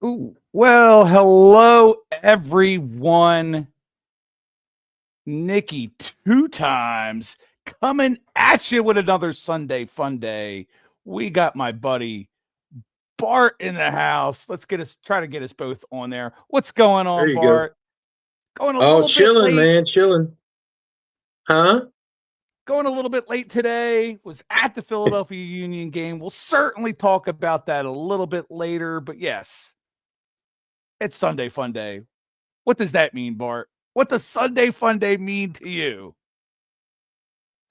Ooh, well, hello everyone. Nikki two times coming at you with another Sunday fun day. We got my buddy Bart in the house. Let's try to get us both on there. What's going There on, you go. Bart? Going a Oh, little bit chilling, late. man, chilling. Huh? Going a little bit late today. Was at the Philadelphia Union game. We'll certainly talk about that a little bit later. But yes, it's Sunday fun day. What does that mean, Bart? What does Sunday fun day mean to you?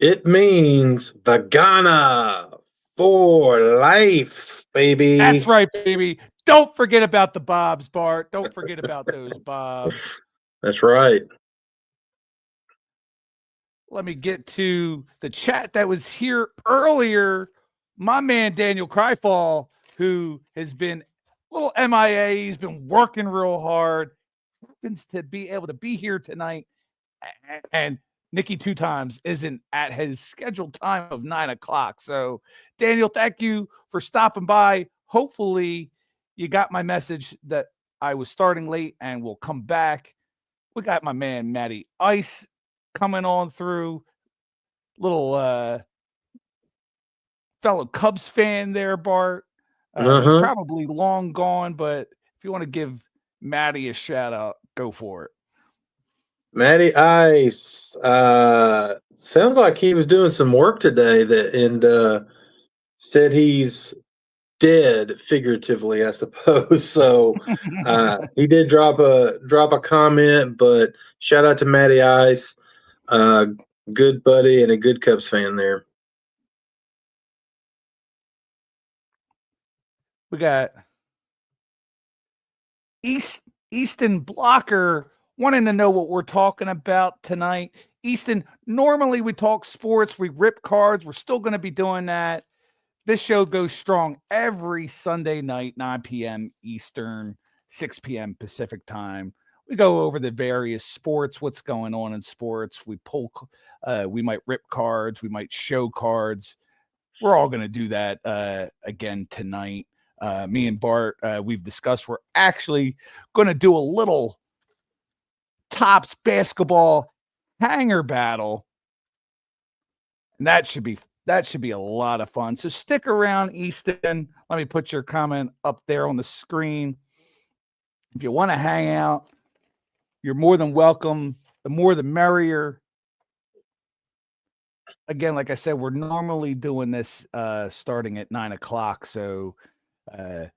It means vegana for life, That's baby. right, baby. Don't forget about the Bobs, Bart. Don't forget about those Bobs. That's right. Let me get to the chat that was here earlier. My man Daniel Cryfall, who has been a little MIA, he's been working real hard, happens to be able to be here tonight. And Nikki two times isn't at his scheduled time of 9 o'clock. So, Daniel, thank you for stopping by. Hopefully, you got my message that I was starting late and we'll come back. We got my man Matty Ice coming on through. Little fellow Cubs fan there, Bart. He's Uh-huh. probably long gone, but if you want to give Matty a shout out, go for it. Matty Ice. Sounds like he was doing some work today and said he's dead, figuratively, I suppose. So he did drop a comment, but shout out to Matty Ice. Uh Good buddy and a good Cubs fan there. We got Easton Blocker wanting to know what we're talking about tonight. Easton, normally we talk sports, we rip cards. We're still going to be doing that. This show goes strong every Sunday night, 9 p.m. Eastern, 6 p.m. Pacific time. We go over the various sports, what's going on in sports. We might rip cards, we might show cards. We're all going to do that again tonight. Me and Bart, we've discussed we're actually going to do a little Tops basketball hanger battle, and that should be a lot of fun. So stick around, Easton. Let me put your comment up there on the screen. If you want to hang out, you're more than welcome. The more, the merrier. Again, like I said, we're normally doing this starting at 9 o'clock, so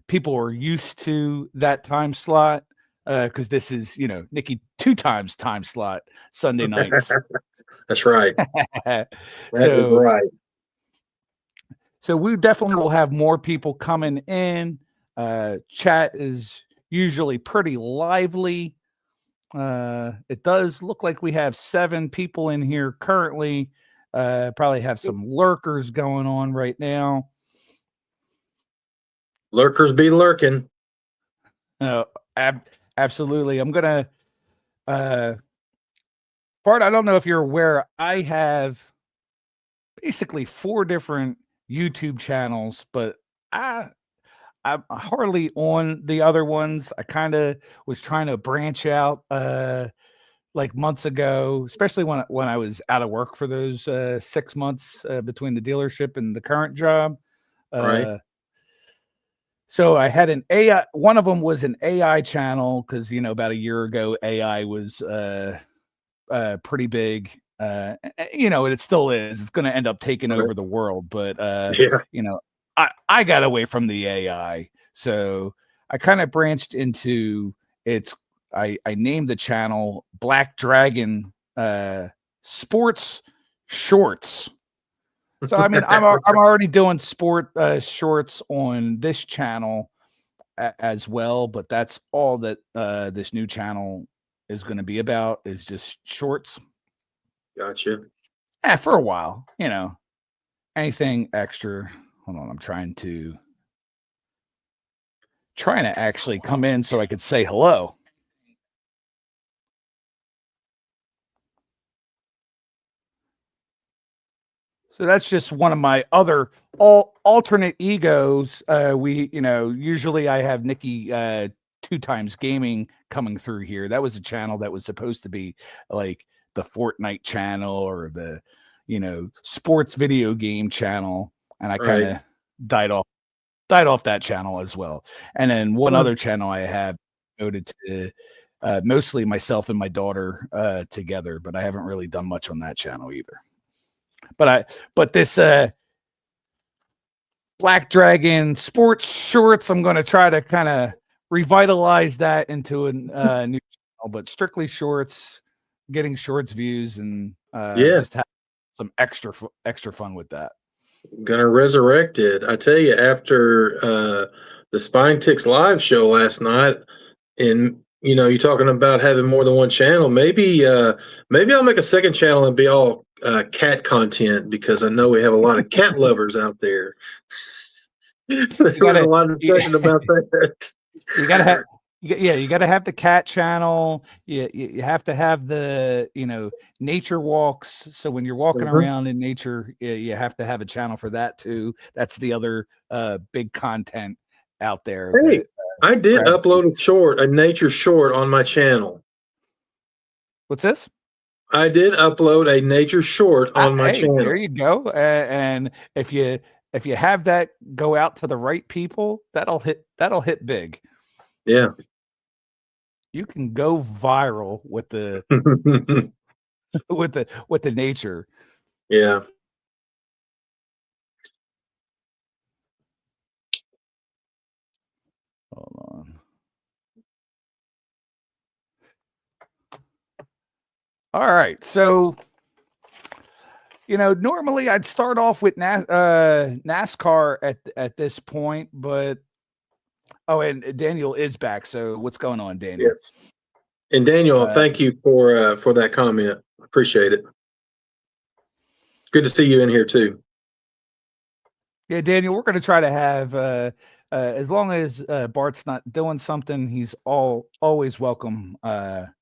people are used to that time slot because this is, Nikki two times time slot Sunday nights. That's right. That is so right. so we definitely will have more people coming in. Chat is usually pretty lively. It does look like we have 7 people in here currently. Probably have some lurkers going on right now. Lurkers be lurking. Uh, Absolutely. I'm gonna Bart, I don't know if you're aware, I have basically 4 different YouTube channels, but I I'm hardly on the other ones. I kind of was trying to branch out like months ago, especially when I was out of work for those 6 months between the dealership and the current job. Right. Uh so I had an AI, one of them was an AI channel cuz about a year ago AI was pretty big. And it still is. It's going to end up taking Right. over the world. But Yeah. you know, I got away from the AI, so I kind of branched into it's. I named the channel Black Dragon Sports Shorts. So I mean, I'm already doing sport shorts on this channel as well, but that's all that this new channel is going to be about is just shorts. Gotcha. For a while, anything extra. Hold on, I'm trying to actually come in so I could say hello. So that's just one of my other alternate egos. Usually I have Nikki Two Times Gaming coming through here. That was a channel that was supposed to be like the Fortnite channel or the, sports video game channel. And I kind Right. of died off that channel as well. And then one Huh. other channel I have devoted to mostly myself and my daughter together, but I haven't really done much on that channel either. But this Black Dragon sports shorts, I'm going to try to kind of revitalize that into a new channel, but strictly shorts, getting shorts views, and just have some extra fun with that. Gonna resurrect it. I tell you, after the Spine Ticks live show last night, and you're talking about having more than one channel. Maybe I'll make a second channel and be all cat content, because I know we have a lot of cat lovers out there. There was a lot of discussion about that. You gotta have, you gotta have the cat channel. You have to have the nature walks. So when you're walking around in nature, you have to have a channel for that too. That's the other big content out there. Hey, I did upload a nature short on my channel. What's this? I did upload a nature short on my channel. There you go. And if you have that go out to the right people, that'll hit big. Yeah. You can go viral with the with the nature. Yeah. Hold on. All right. So, normally I'd start off with NASCAR at this point, but and Daniel is back. So what's going on, Daniel? Yes. And Daniel, thank you for that comment. Appreciate it. Good to see you in here too. Yeah, Daniel, we're going to try to have as long as Bart's not doing something, he's always welcome to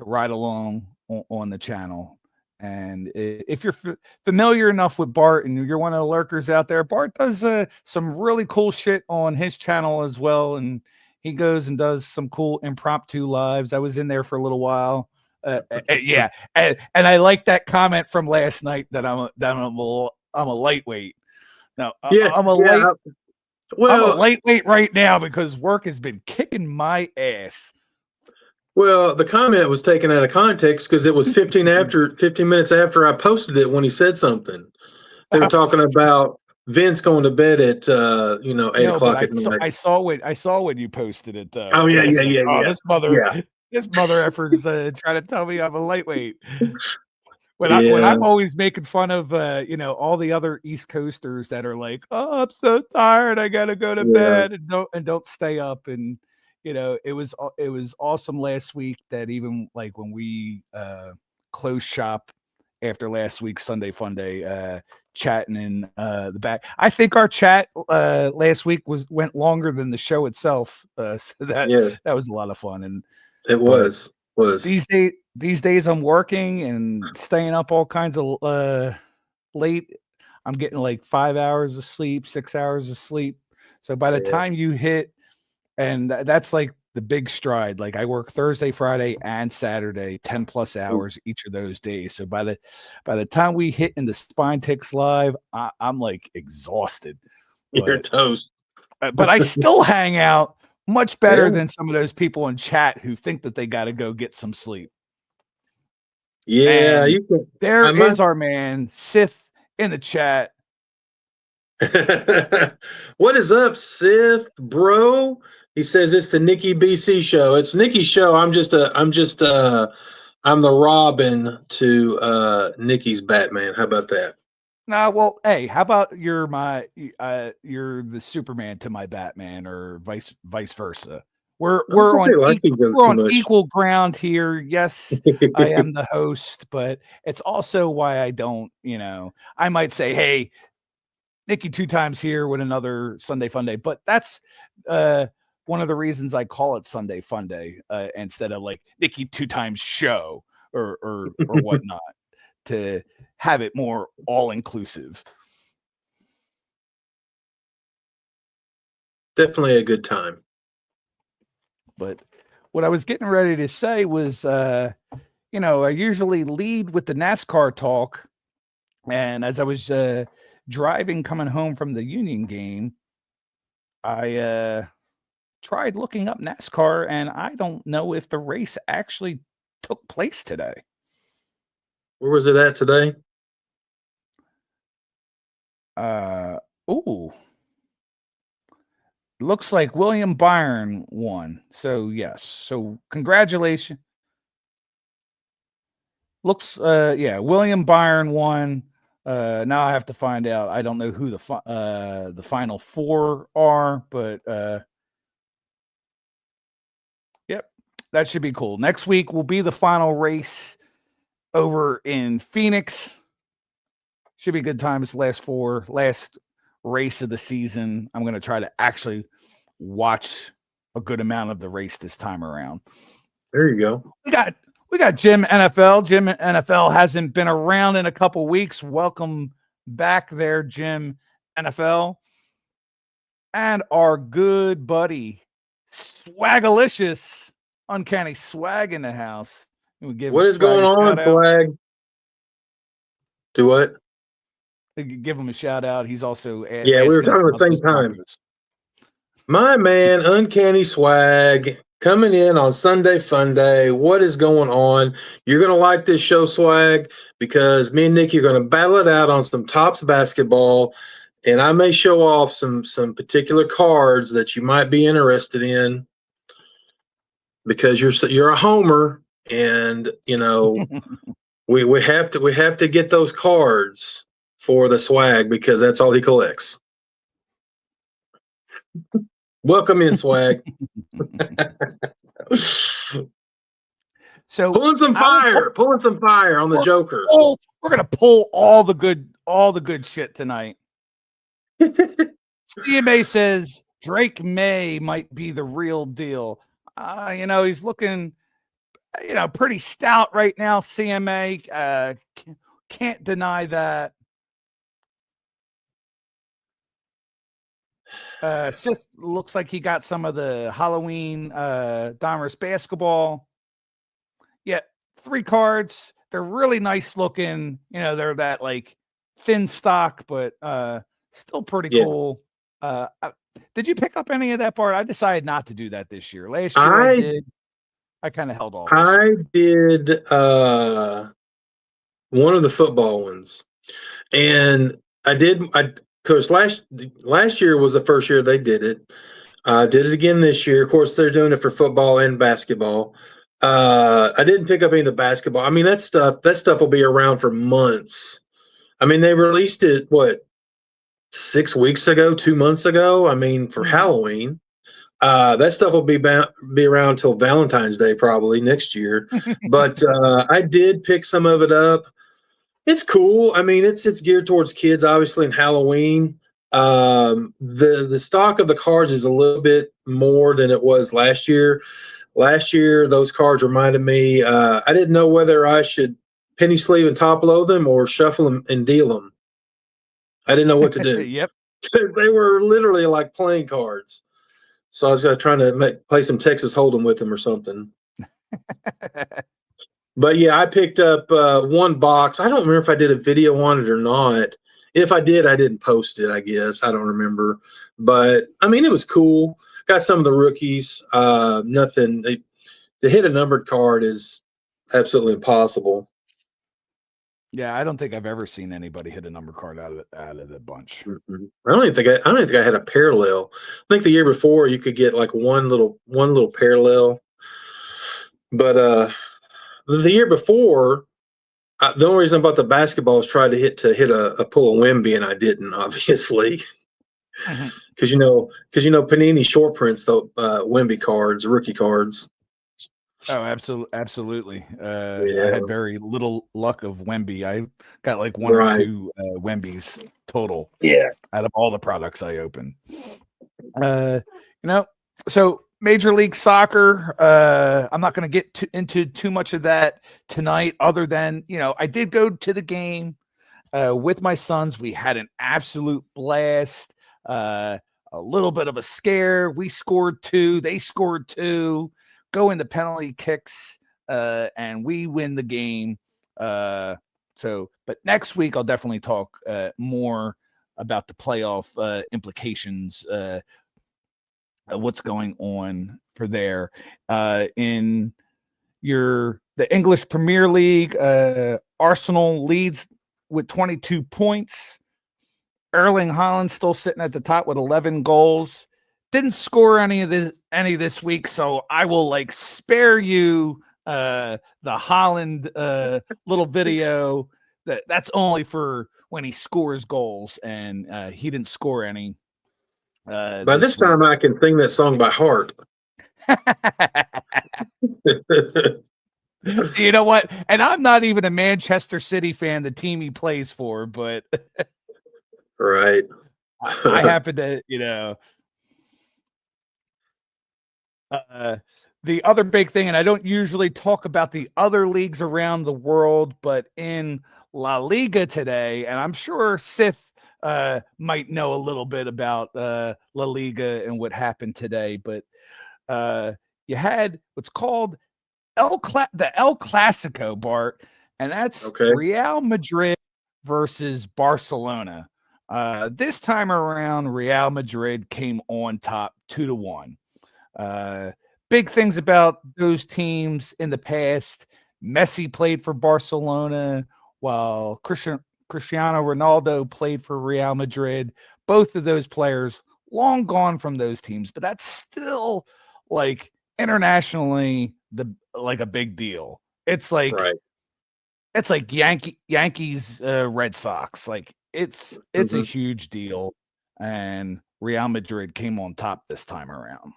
ride along on the channel. And if you're familiar enough with Bart and you're one of the lurkers out there, Bart does some really cool shit on his channel as well. And he goes and does some cool impromptu lives. I was in there for a little while. Yeah. And I like that comment from last night that I'm a lightweight. No, I'm a lightweight right now because work has been kicking my ass. Well, the comment was taken out of context because it was 15 minutes after I posted it when he said something. They were talking about Vince going to bed at 8 o'clock at night. I saw when you posted it though. Oh yeah, yeah. This mother effer's trying to tell me I'm a lightweight. When I'm always making fun of all the other East Coasters that are like, oh, I'm so tired, I gotta go to bed and don't stay up. And it was awesome last week that even like when we closed shop after last week's Sunday Funday, chatting in the back. I think our chat last week went longer than the show itself. So that was a lot of fun. And it was. These days I'm working and staying up all kinds of late. I'm getting like 5 hours of sleep, 6 hours of sleep. So by the time you hit, and that's like the big stride. Like I work Thursday, Friday, and Saturday, 10 plus hours each of those days. So by the time we hit in the Spine Ticks live, I'm like exhausted. You're toast. But I still hang out much better than some of those people in chat who think that they got to go get some sleep. Yeah, there is our man Sith in the chat. What is up, Sith, bro? He says it's the Nikki BC show. It's Nikki's show. I'm the Robin to Nikki's Batman. How about that? Nah, well, hey, how about you're the Superman to my Batman, or vice versa? We're on equal ground here. Yes, I am the host, but it's also why I don't, I might say, hey, Nikki 2 times here with another Sunday Funday, but that's one of the reasons I call it Sunday Funday instead of like Nikki 2 times show or whatnot, to have it more all inclusive. Definitely a good time. But what I was getting ready to say was, I usually lead with the NASCAR talk. And as I was driving coming home from the Union game, I tried looking up NASCAR, and I don't know if the race actually took place today. Where was it at today? Ooh, looks like William Byron won. So yes. So congratulations. Looks yeah, William Byron won. Now I have to find out. I don't know who the final four are, but yep, that should be cool. Next week will be the final race over in Phoenix. Should be good times. Last race of the season. I'm gonna try to actually watch a good amount of the race this time around. There you go. We got Jim NFL. Jim NFL hasn't been around in a couple weeks. Welcome back there, Jim NFL. And our good buddy, Swagalicious, Uncanny Swag in the house. We give What is Swag going on, Flag? Do what? Give him a shout out. He's also Yeah, we were talking at the same time. My man, Uncanny Swag, coming in on Sunday Funday. What is going on? You're going to like this show, Swag, because me and Nikki are going to battle it out on some Tops basketball, and I may show off some particular cards that you might be interested in because you're a homer, and we have to get those cards for the Swag because that's all he collects. Welcome in, Swag. So pulling some fire on the Joker. We're gonna pull all the good shit tonight. CMA says Drake May might be the real deal. He's looking, pretty stout right now. CMA can't deny that. Sith looks like he got some of the Halloween Dahmer's basketball. Yeah, 3 cards. They're really nice looking. They're that like thin stock, but still pretty cool. Did you pick up any of that part? I decided not to do that this year. Last year I did. I kind of held off. I did one of the football ones, and because last year was the first year they did it. Did it again this year. Of course, they're doing it for football and basketball. I didn't pick up any of the basketball. I mean, that stuff will be around for months. I mean, they released it 6 weeks ago, 2 months ago. I mean, for Halloween. That stuff will be around till Valentine's Day probably next year. But I did pick some of it up. It's cool. I mean, it's geared towards kids, obviously, in Halloween. The stock of the cards is a little bit more than it was last year. Last year, those cards reminded me. I didn't know whether I should penny sleeve and top load them or shuffle them and deal them. I didn't know what to do. Yep, they were literally like playing cards. So I was trying to play some Texas Hold'em with them or something. But yeah, I picked up one box. I don't remember if I did a video on it or not. If I did, I didn't post it, I guess. I don't remember. But, I mean, it was cool. Got some of the rookies. Nothing. To hit a numbered card is absolutely impossible. Yeah, I don't think I've ever seen anybody hit a number card out of the bunch. Mm-hmm. I don't even think I had a parallel. I think the year before you could get like one little parallel, but the year before, the only reason about the basketball was trying to hit a pull a Wemby, and I didn't, obviously, because Panini short prints the Wemby cards, rookie cards. Oh, absolutely. I had very little luck of Wemby. I got like 1 or 2 Wembys total. Yeah, out of all the products I opened. So Major League Soccer. I'm not going to get into too much of that tonight, other than I did go to the game with my sons. We had an absolute blast. a little bit of a scare. We scored 2, they scored 2, go into penalty kicks, and we win the game. But next week I'll definitely talk more about the playoff implications, what's going on for there. In the English Premier League, Arsenal leads with 22 points. Erling Haaland still sitting at the top with 11 goals. Didn't score any this week, so I will spare you the Haaland little video. That's only for when he scores goals, and he didn't score any. By this time, I can sing that song by heart. You know what? And I'm not even a Manchester City fan, the team he plays for, but right. I happen to, the other big thing, and I don't usually talk about the other leagues around the world, but in La Liga today, and I'm sure Sith might know a little bit about La Liga and what happened today, but you had what's called the El Clasico, Bart, and that's Real Madrid versus Barcelona. This time around, Real Madrid came on top 2-1. Big things about those teams in the past. Messi played for Barcelona while Cristiano Ronaldo played for Real Madrid. Both of those players long gone from those teams, but that's still internationally a big deal. It's it's like Yankees Red Sox. It's a huge deal, and Real Madrid came on top this time around.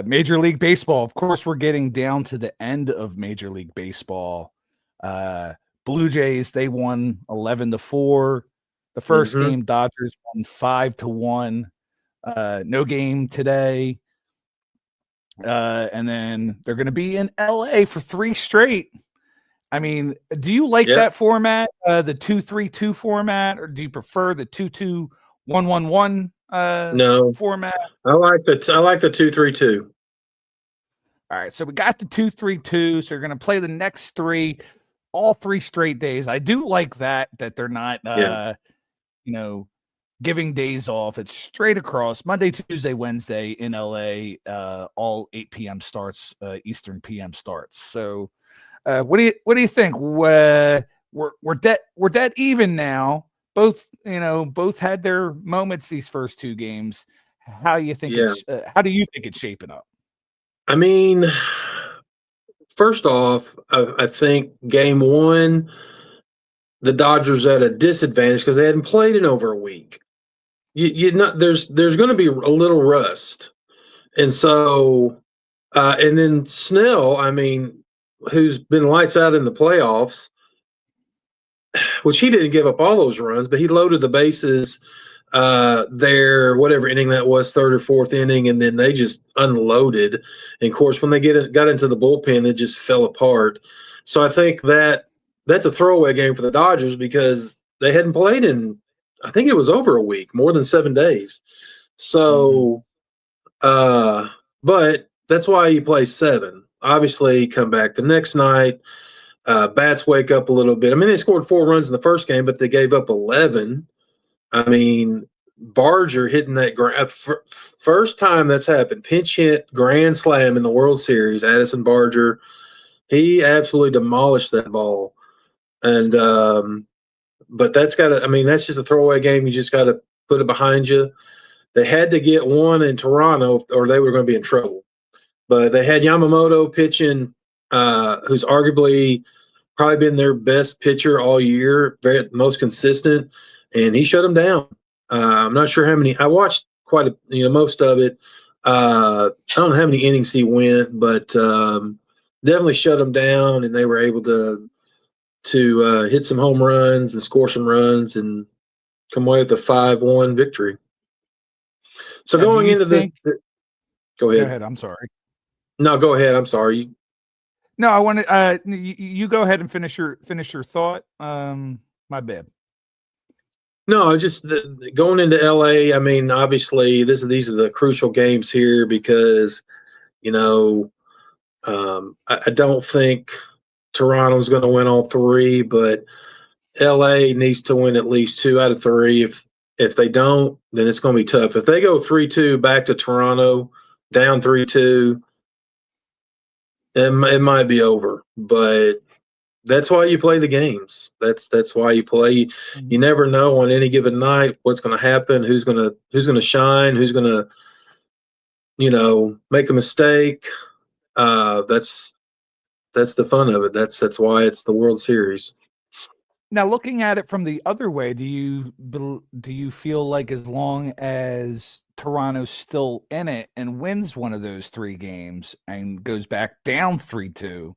Major League Baseball. Of course, we're getting down to the end of Major League Baseball. Blue Jays, they won 11-4. The first game, Dodgers won 5-1. No game today. And then they're going to be in LA for 3 straight. I mean, do you like that format, the 2-3-2 format, or do you prefer the 2-2-1-1-1 format? I like the 2-3-2. All right, so we got the 2-3-2. So you're going to play the next 3, all 3 straight days. I do like that they're not, giving days off. It's straight across Monday, Tuesday, Wednesday in LA, all 8 p.m. starts, Eastern PM starts. So, what do you think? We're dead even now. Both had their moments these first 2 games. How do you think it's shaping up? I mean, first off, I think game 1, the Dodgers at a disadvantage because they hadn't played in over a week. There's going to be a little rust, and so and then Snell, I mean, who's been lights out in the playoffs, which he didn't give up all those runs, but he loaded the bases there, whatever inning that was, 3rd or 4th inning, and then they just unloaded. And of course, when they got into the bullpen, it just fell apart. So I think that's a throwaway game for the Dodgers because they hadn't played in, I think it was over a week, more than 7 days. So, but that's why you play 7. Obviously, come back the next night. Bats wake up a little bit. I mean, they scored 4 runs in the first game, but they gave up 11. I mean, Barger hitting that first time that's happened, pinch hit grand slam in the World Series. Addison Barger, he absolutely demolished that ball. And but that's just a throwaway game. You just got to put it behind you. They had to get one in Toronto, or they were going to be in trouble. But they had Yamamoto pitching, who's arguably probably been their best pitcher all year, most consistent, and he shut them down. I'm not sure how many. I watched most of it. I don't know how many innings he went, but definitely shut them down, and they were able to hit some home runs and score some runs and come away with a 5-1 victory. So going into this, go ahead. Go ahead. I'm sorry. No, go ahead. I'm sorry. No, I wanted you go ahead and finish your thought. My bad. No, just going into LA. I mean, obviously, these are the crucial games here because you know I don't think Toronto's going to win all three, but LA needs to win at least 2 out of 3. If they don't, then it's going to be tough. If they go 3-2 back to Toronto, down 3-2, it might be over. But that's why you play the games. That's why you play. You never know on any given night what's going to happen, who's gonna shine, who's going to make a mistake. That's the fun of it. That's why it's the World Series. Now, looking at it from the other way, do you feel like as long as Toronto's still in it and wins one of those 3 games and goes back down 3-2,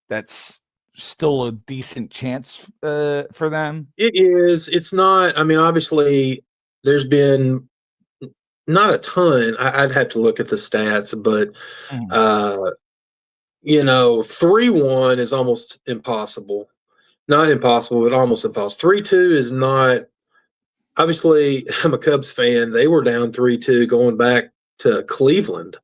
that's still a decent chance for them? It is. It's not. I mean, obviously, there's been not a ton. I'd have to look at the stats, but Mhm. 3-1 is almost impossible. Not impossible, but almost impossible. 3-2 is not. Obviously, I'm a Cubs fan. They were down 3-2 going back to Cleveland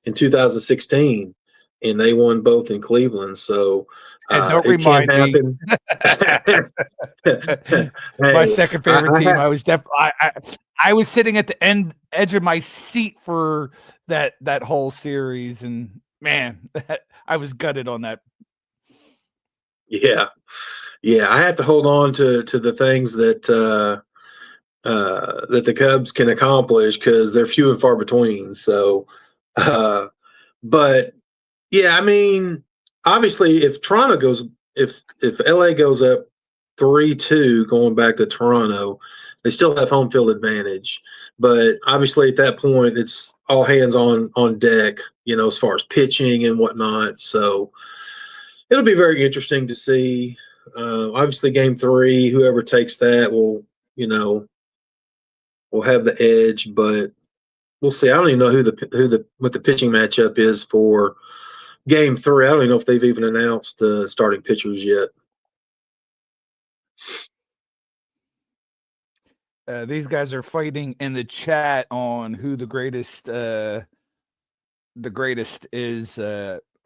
in 2016, and they won both in Cleveland. So And don't it can remind me. happen. My Hey, second I, favorite I team. have. I was sitting at the edge of my seat for that whole series, and man, I was gutted on that. Yeah, yeah. I have to hold on to the things that the Cubs can accomplish because they're few and far between. So, uh, but yeah, I mean, obviously, if LA goes up 3-2 going back to Toronto, they still have home field advantage. But obviously, at that point, it's all hands on deck. As far as pitching and whatnot. So it'll be very interesting to see. Obviously, Game 3, whoever takes that you know, will have the edge. But we'll see. I don't even know what the pitching matchup is for Game 3. I don't even know if they've even announced the starting pitchers yet. These guys are fighting in the chat on who the greatest is.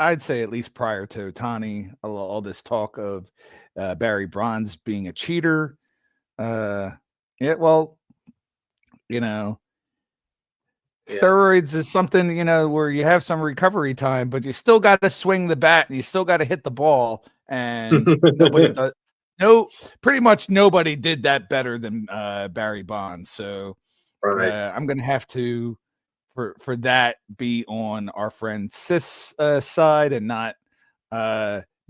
I'd say at least prior to Otani, all this talk of Barry Bonds being a cheater. Yeah, well, you know, Yeah. steroids is something, where you have some recovery time, but you still got to swing the bat and you still got to hit the ball. And nobody does. No, pretty much nobody did that better than Barry Bonds. So Right. I'm gonna have to for that be on our friend Sis side and not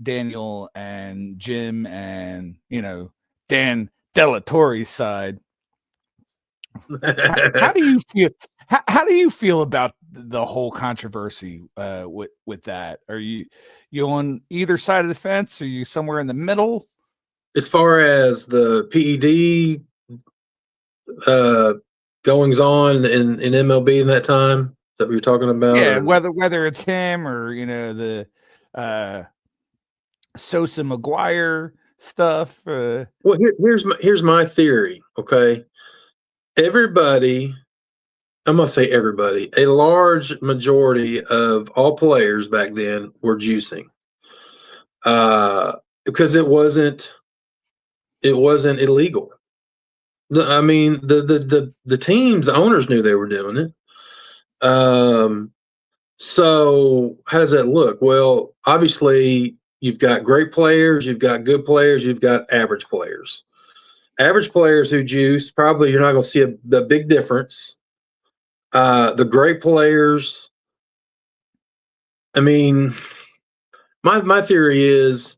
Daniel and Jim and Dan Delatorre's side. How do you feel? How do you feel about the whole controversy with that? Are you on either side of the fence? Are you somewhere in the middle? As far as the PED uh, goings on in MLB in that time that we were talking about, Yeah, or whether it's him or the uh, Sosa McGuire stuff. well, here's my theory. Okay, everybody. I'm gonna say everybody. A large majority of all players back then were juicing, because it wasn't illegal. I mean, the teams, the owners knew they were doing it. So how does that look? Well, obviously, you've got great players, you've got good players, you've got average players. Average players who juice, probably you're not going to see the big difference. The great players, I mean, my theory is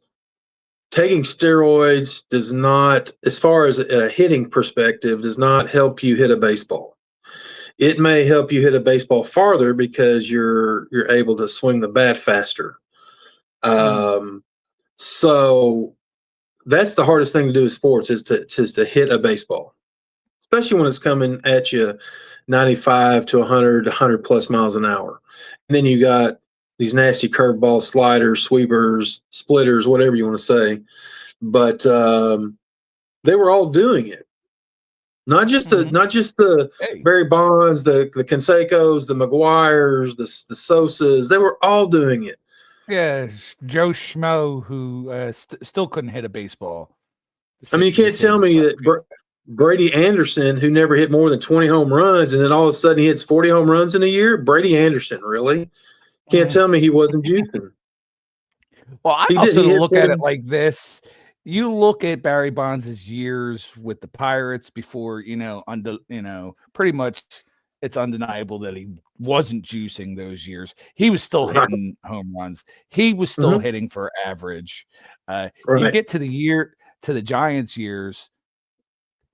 taking steroids does not, as far as a hitting perspective, does not help you hit a baseball. It may help you hit a baseball farther because you're able to swing the bat faster. Um, so that's the hardest thing to do in sports is to hit a baseball, especially when it's coming at you 95 to 100 plus miles an hour. And then you got these nasty curveballs, sliders, sweepers, splitters, whatever you want to say. But they were all doing it. Not just Mhm. the Hey, Barry Bonds, the Cansecos, the McGuires, the Sosas. They were all doing it. yeah, Joe Schmo who still couldn't hit a baseball I mean, you to can't save tell his me life. that Brady Anderson, who never hit more than 20 home runs, and then all of a sudden he hits 40 home runs in a year. Brady Anderson, really? Can't Mm. tell me he wasn't juicing. Well, I He did. also He hit look at it 40. like this. You look at Barry Bonds' years with the Pirates before, pretty much it's undeniable that he wasn't juicing those years. He was still Right. hitting home runs. He was still Hmm. hitting for average. You Right. get to the Giants years,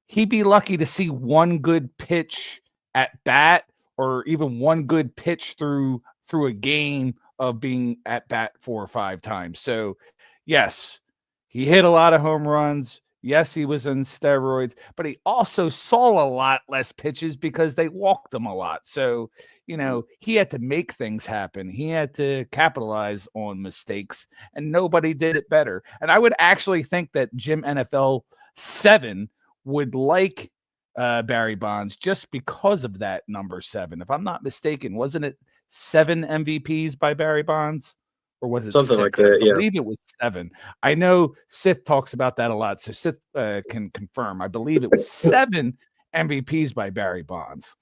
he'd be lucky to see one good pitch at bat or even one good pitch through a game of being at bat 4 or 5 times. So, yes, he hit a lot of home runs. Yes, he was on steroids, but he also saw a lot less pitches because they walked him a lot. So, he had to make things happen. He had to capitalize on mistakes, and nobody did it better. And I would actually think that Jim NFL 7 would like Barry Bonds just because of that number 7. If I'm not mistaken, wasn't it 7 MVPs by Barry Bonds? Or was it Something like 6? I that. Yeah. believe it was 7. I know Sith talks about that a lot, so Sith can confirm. I believe it was 7 MVPs by Barry Bonds.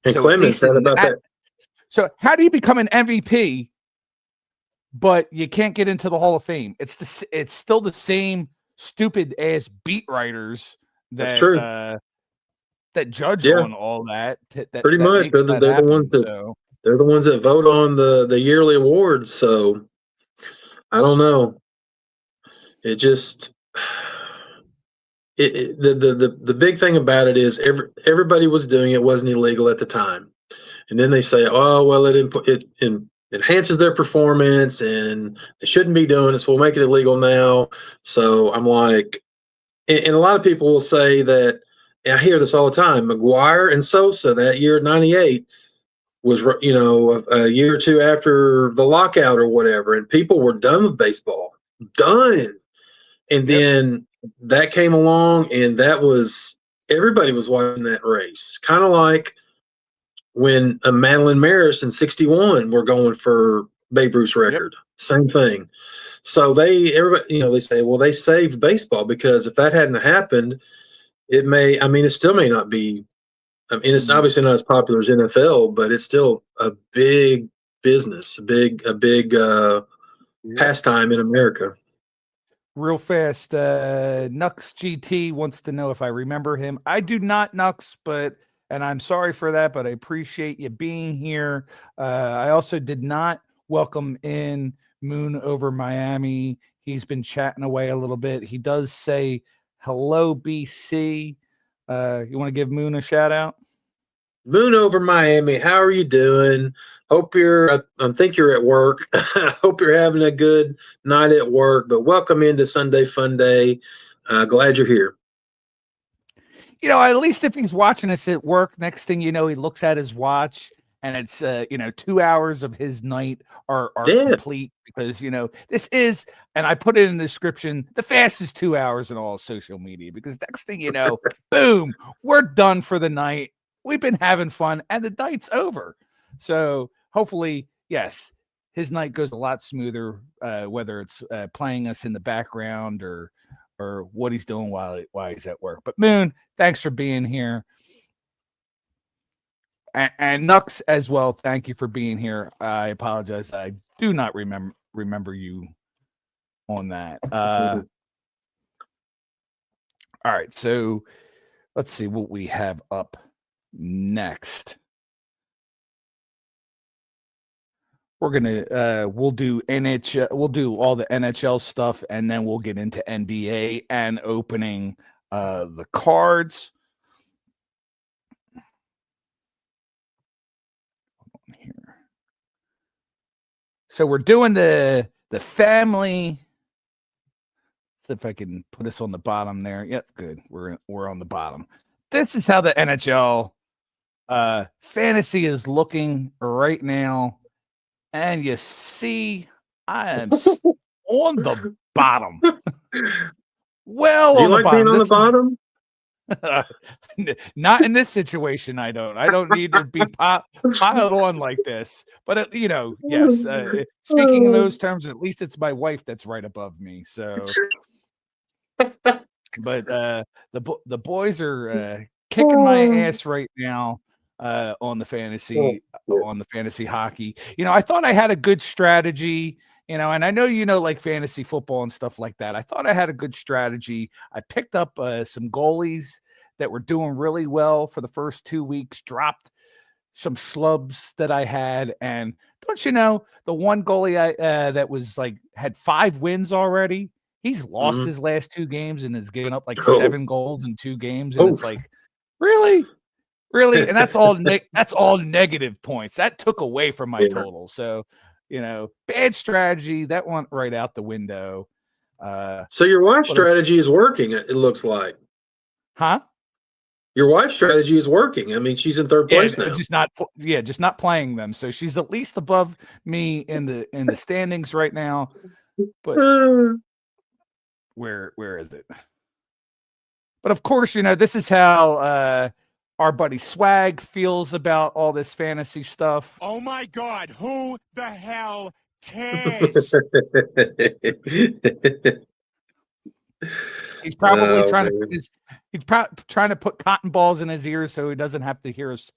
And So at Clemens least had in about that, that. so how do you become an MVP, but you can't get into the Hall of Fame? It's still the same stupid ass beat writers That's that true. that judge Yeah. on all that Pretty that much. makes that They're the ones happen. that So vote on the yearly awards. So I don't know. It just the big thing about it is everybody was doing it, wasn't illegal at the time, and then they say, oh well, it enhances their performance and they shouldn't be doing it, so we'll make it illegal now. So I'm like, and a lot of people will say that, and I hear this all the time. McGuire and Sosa that year '98 was a year or two after the lockout or whatever, and people were done with baseball, done. And yep, then that came along, and that was everybody was watching that race. Kind of like when Madeline Maris in '61 were going for Babe Ruth's yep. record. Same thing. So everybody, they say, well, they saved baseball because if that hadn't happened, I mean, it still may not be. I mean, it's Mm, obviously not as popular as NFL, but it's still a big business, a big yep. pastime in America. Real fast, Nux GT wants to know if I remember him. I do not, Nux, and I'm sorry for that, but I appreciate you being here. I also did not welcome in Moon over Miami. He's been chatting away a little bit. He does say hello, BC. You want to give Moon a shout out? Moon over Miami. How are you doing? Hope I think you're at work. Hope you're having a good night at work. But welcome into Sunday Funday. Glad you're here. At least if he's watching us at work, next thing you know, he looks at his watch and it's 2 hours of his night are Yeah. complete because this is, and I put it in the description, the fastest 2 hours in all social media, because next thing you know, boom, we're done for the night. We've been having fun and the night's over. So hopefully, yes, his night goes a lot smoother, whether it's playing us in the background or what he's doing while he's at work. But Moon, thanks for being here. And Nux as well, thank you for being here. I apologize. I do not remember you on that. All right, so let's see what we have up next. We're gonna we'll do NHL, we'll do all the NHL stuff, and then we'll get into NBA and opening the cards here. So we're doing the family. See if I can put us on the bottom there. Yep, good. We're on the bottom. This is how the NHL fantasy is looking right now, and you see, I am on the bottom. Well, Do you on the like being bottom. on the This is bottom? Not in this situation. I don't need to be piled on like this. But yes. Speaking in those terms, at least it's my wife that's right above me. So, but the boys are kicking my ass right now on the fantasy hockey. I thought I had a good strategy. And I know like fantasy football and stuff like that. I thought I had a good strategy. I picked up some goalies that were doing really well for the first 2 weeks, dropped some schlubs that I had, and don't you know the one goalie that was like had 5 wins already? He's lost Mhm. his last 2 games and has given up like Oh, 7 goals in 2 games, and oh, it's like, really, really, and that's all negative points. That took away from my yeah. total. So, bad strategy that went right out the window. So your wife's But of strategy is working. It looks like huh? your wife's strategy is working. I mean, she's in third Yeah, place now. just not playing them. So she's at least above me in the standings right now. But Uh, where is it? But of course, this is how our buddy Swag feels about all this fantasy stuff. Oh my God, who the hell cares? He's probably oh trying to put man. his he's trying to put cotton balls in his ears so he doesn't have to hear us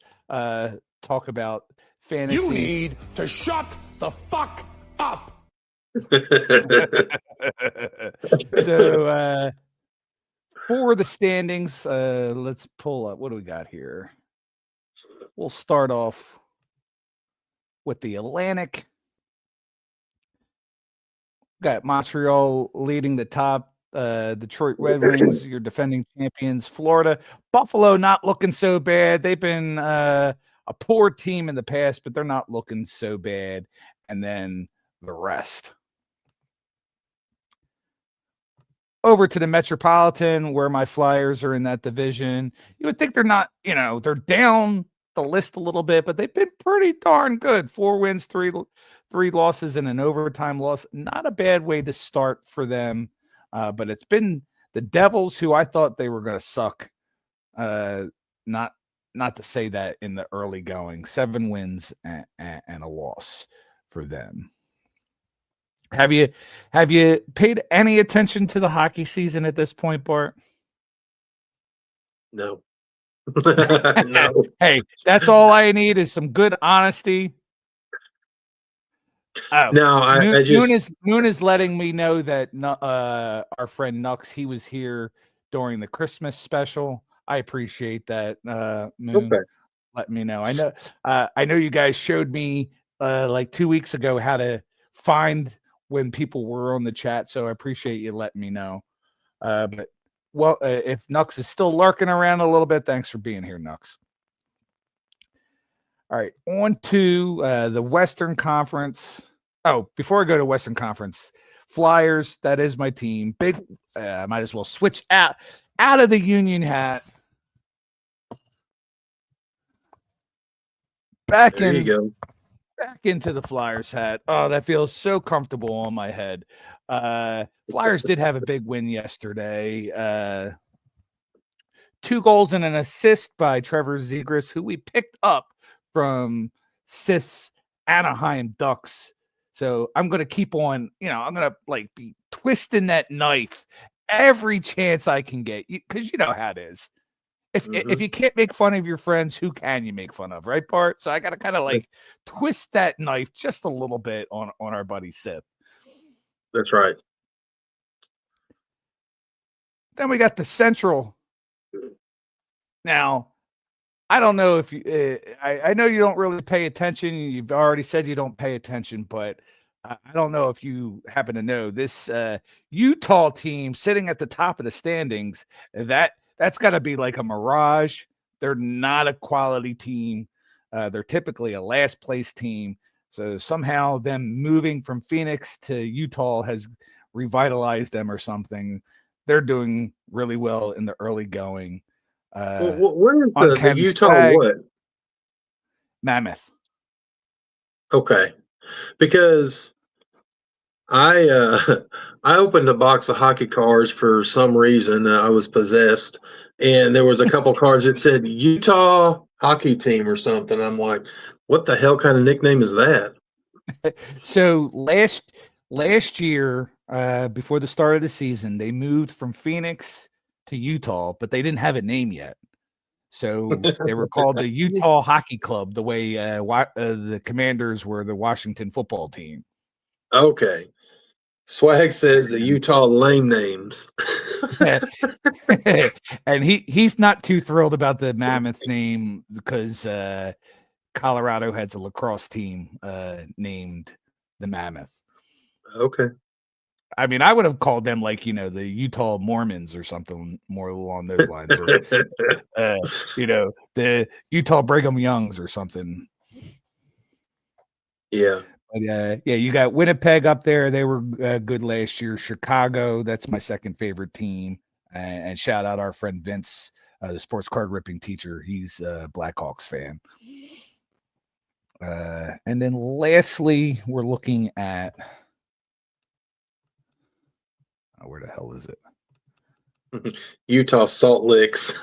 talk about fantasy. You need to shut the fuck up. So for the standings, let's pull up. What do we got here? We'll start off with the Atlantic. Got Montreal leading the top. Detroit Red Wings, your defending champions. Florida, Buffalo, not looking so bad. They've been a poor team in the past, but they're not looking so bad. And then the rest. Over to the Metropolitan, where my Flyers are in that division. You would think they're not, they're down the list a little bit, but they've been pretty darn good. 4 wins, three losses, and an overtime loss. Not a bad way to start for them. But it's been the Devils, who I thought they were going to suck. Not to say that in the early going. 7 wins and a loss for them. Have you paid any attention to the hockey season at this point, Bart? No. No. Hey, that's all I need is some good honesty. Oh, No, I just Moon is letting me know that our friend Nux, he was here during the Christmas special. I appreciate that, Moon. okay. Let me know. I know you guys showed me like 2 weeks ago how to find when people were on the chat, so I appreciate you letting me know. But if Nux is still lurking around a little bit, thanks for being here, Nux. All right, on to the Western Conference. Oh, before I go to Western Conference, Flyers, that is my team. Big, I might as well switch out of the Union hat. There you go. Back into the Flyers hat. Oh, that feels so comfortable on my head. Flyers did have a big win yesterday. 2 goals and an assist by Trevor Zegras, who we picked up from Sith's Anaheim Ducks. So I'm going to keep on, I'm going to be twisting that knife every chance I can get, because you know how it is. If you can't make fun of your friends, who can you make fun of, right, Bart? So I got to kind of twist that knife just a little bit on our buddy Sith. That's right. Then we got the Central. Now, I don't know if you, I know you don't really pay attention. You've already said you don't pay attention, but I don't know if you happen to know this Utah team sitting at the top of the standings. That's got to be like a mirage. They're not a quality team. They're typically a last place team. So somehow them moving from Phoenix to Utah has revitalized them or something. They're doing really well in the early going. Where is the Uncanny Utah Swag, what? Mammoth. Okay. Because I I opened a box of hockey cards for some reason. I was possessed, and there was a couple cards that said Utah hockey team or something. I'm like, what the hell kind of nickname is that? So last year, before the start of the season, they moved from Phoenix to Utah, but they didn't have a name yet. So they were called the Utah Hockey Club, the way the Commanders were the Washington football team. Okay. Swag says the Utah lame names. And he's not too thrilled about the Mammoth name because Colorado has a lacrosse team named the Mammoth. Okay. I mean, I would have called them like, the Utah Mormons or something more along those lines, or the Utah Brigham Youngs or something. Yeah. But yeah, you got Winnipeg up there. They were good last year. Chicago, that's my second favorite team. And shout out our friend Vince, the sports card ripping teacher. He's a Blackhawks fan. And then lastly, we're looking at where the hell is it? Utah Salt Licks.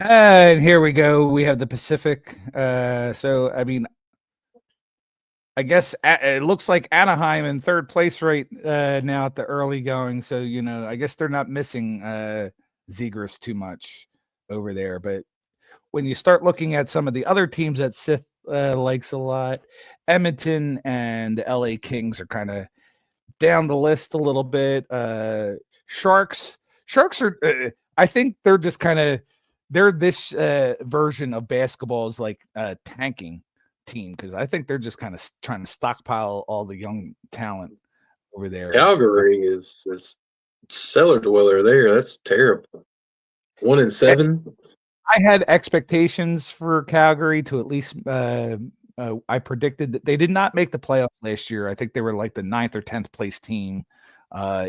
And here we go. We have the Pacific. So, I mean, I guess it looks like Anaheim in third place right now at the early going. So, I guess they're not missing Zegers too much over there. But when you start looking at some of the other teams that Sith likes a lot, Edmonton and the LA Kings are kind of down the list a little bit. Sharks are, I think they're just kind of, they're this version of basketball is like tanking team, because I think they're just kind of trying to stockpile all the young talent over there. Calgary is cellar dweller there. That's terrible. 1-7. I had expectations for Calgary to at least. I predicted that they did not make the playoffs last year. I think they were like the 9th or 10th place team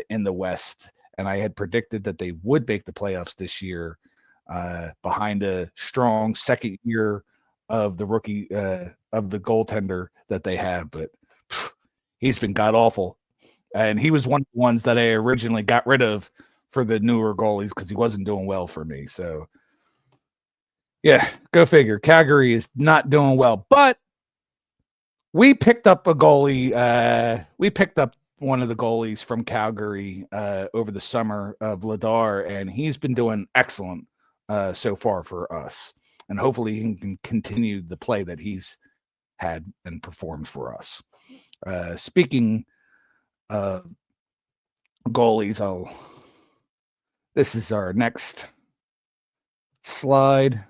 in the West, and I had predicted that they would make the playoffs this year behind a strong second year of the rookie of the goaltender that they have. But he's been god awful, and he was one of the ones that I originally got rid of for the newer goalies because he wasn't doing well for me. So. Yeah, go figure. Calgary is not doing well, but we picked up a goalie. We picked up one of the goalies from Calgary over the summer of Vladar, and he's been doing excellent so far for us. And hopefully he can continue the play that he's had and performed for us. Speaking of goalies, this is our next slide.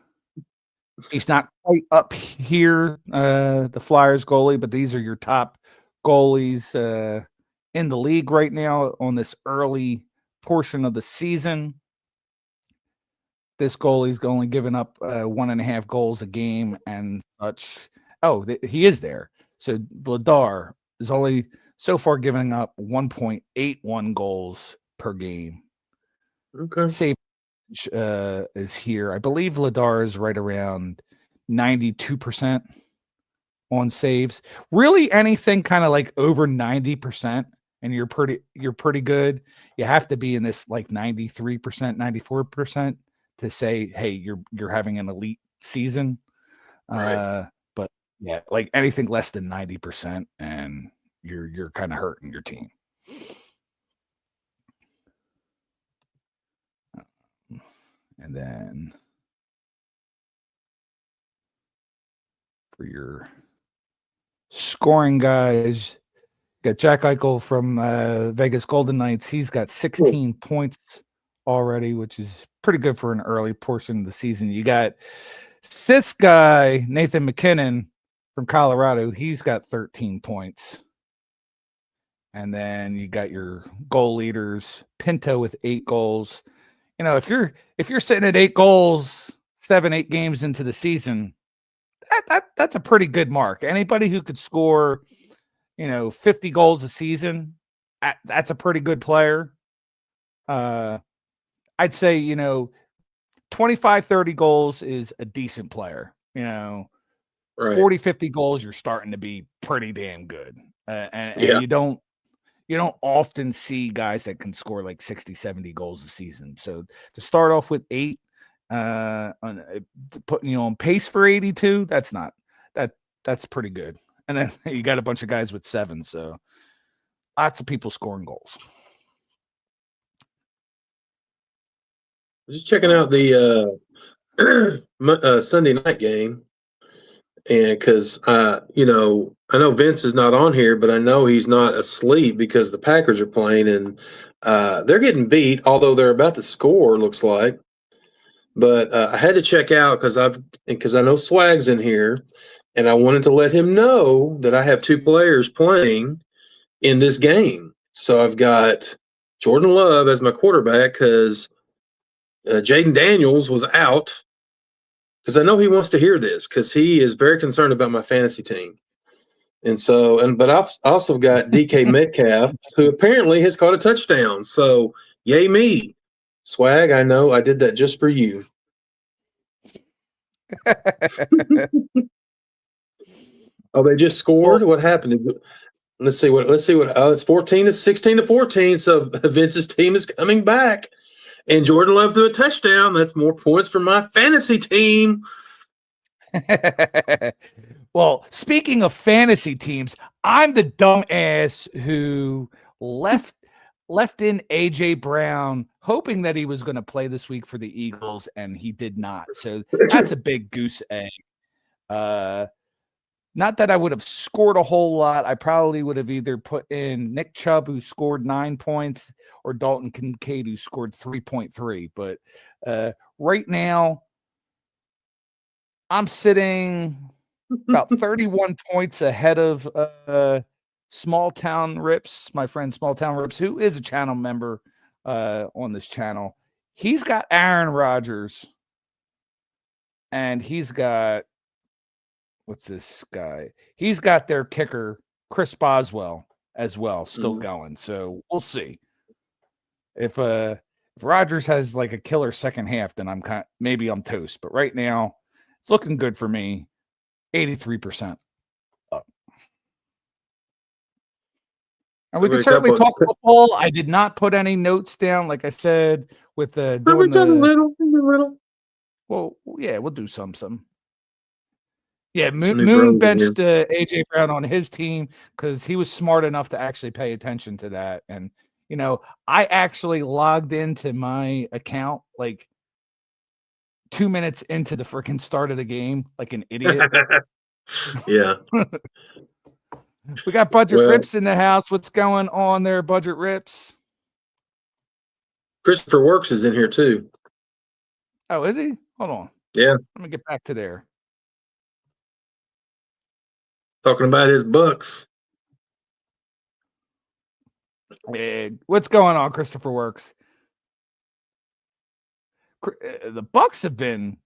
He's not quite up here, the Flyers goalie, but these are your top goalies in the league right now on this early portion of the season. This goalie's only given up 1.5 goals a game and such. Oh, he is there. So Vladar is only so far giving up 1.81 goals per game. Okay. Save is here. I believe Vladar is right around 92% on saves. Really, anything kind of like over 90%, and you're pretty good. You have to be in this like 93%, 94% to say, hey, you're having an elite season. Right. But yeah, like anything less than 90%, and you're kind of hurting your team. And then for your scoring guys, got Jack Eichel from Vegas Golden Knights. He's got 16 points already, which is pretty good for an early portion of the season. You got Sith's guy, Nathan McKinnon from Colorado. He's got 13 points. And then you got your goal leaders, Pinto with 8 goals. If you're sitting at 8 goals, 7-8 games into the season, that's a pretty good mark. Anybody who could score, 50 goals a season, that's a pretty good player. I'd say, 25, 30 goals is a decent player. Right. 40, 50 goals, you're starting to be pretty damn good. And Yeah. you don't often see guys that can score like 60, 70 goals a season. So to start off with 8, putting you on pace for 82, that's pretty good. And then you got a bunch of guys with 7, so lots of people scoring goals. Just checking out the Sunday night game, and because I know Vince is not on here, but I know he's not asleep because the Packers are playing, and they're getting beat, although they're about to score. Looks like, but I had to check out because I know Swag's in here, and I wanted to let him know that I have 2 players playing in this game. So I've got Jordan Love as my quarterback because Jaden Daniels was out, because I know he wants to hear this because he is very concerned about my fantasy team. And so, but I've also got DK Metcalf, who apparently has caught a touchdown. So, yay me. Swag, I know I did that just for you. Oh, they just scored? What happened? Let's see what it's 16 to 14. So Vince's team is coming back. And Jordan Love threw a touchdown. That's more points for my fantasy team. Well, speaking of fantasy teams, I'm the dumbass who left in AJ Brown, hoping that he was going to play this week for the Eagles, and he did not. So that's a big goose egg. Not that I would have scored a whole lot. I probably would have either put in Nick Chubb, who scored 9 points, or Dalton Kincaid, who scored 3.3. But right now, I'm sitting about 31 points ahead of Small Town Rips, my friend Small Town Rips, who is a channel member on this channel. He's got Aaron Rodgers, and he's got, what's this guy? He's got their kicker, Chris Boswell, as well, still going. So we'll see. If Rodgers has like a killer second half, then maybe I'm toast. But right now, it's looking good for me. 83% up. And we can certainly talk football. I did not put any notes down, like I said, with doing the little. Well, yeah, we'll do some. Yeah, Moon benched AJ Brown on his team because he was smart enough to actually pay attention to that. And I actually logged into my account like 2 minutes into the freaking start of the game, like an idiot. Yeah. We got Budget Rips in the house. What's going on there, Budget Rips? Christopher Works is in here too. Oh, is he? Hold on. Yeah. Let me get back to there. Talking about his Bucks. What's going on, Christopher Works? The Bucks have been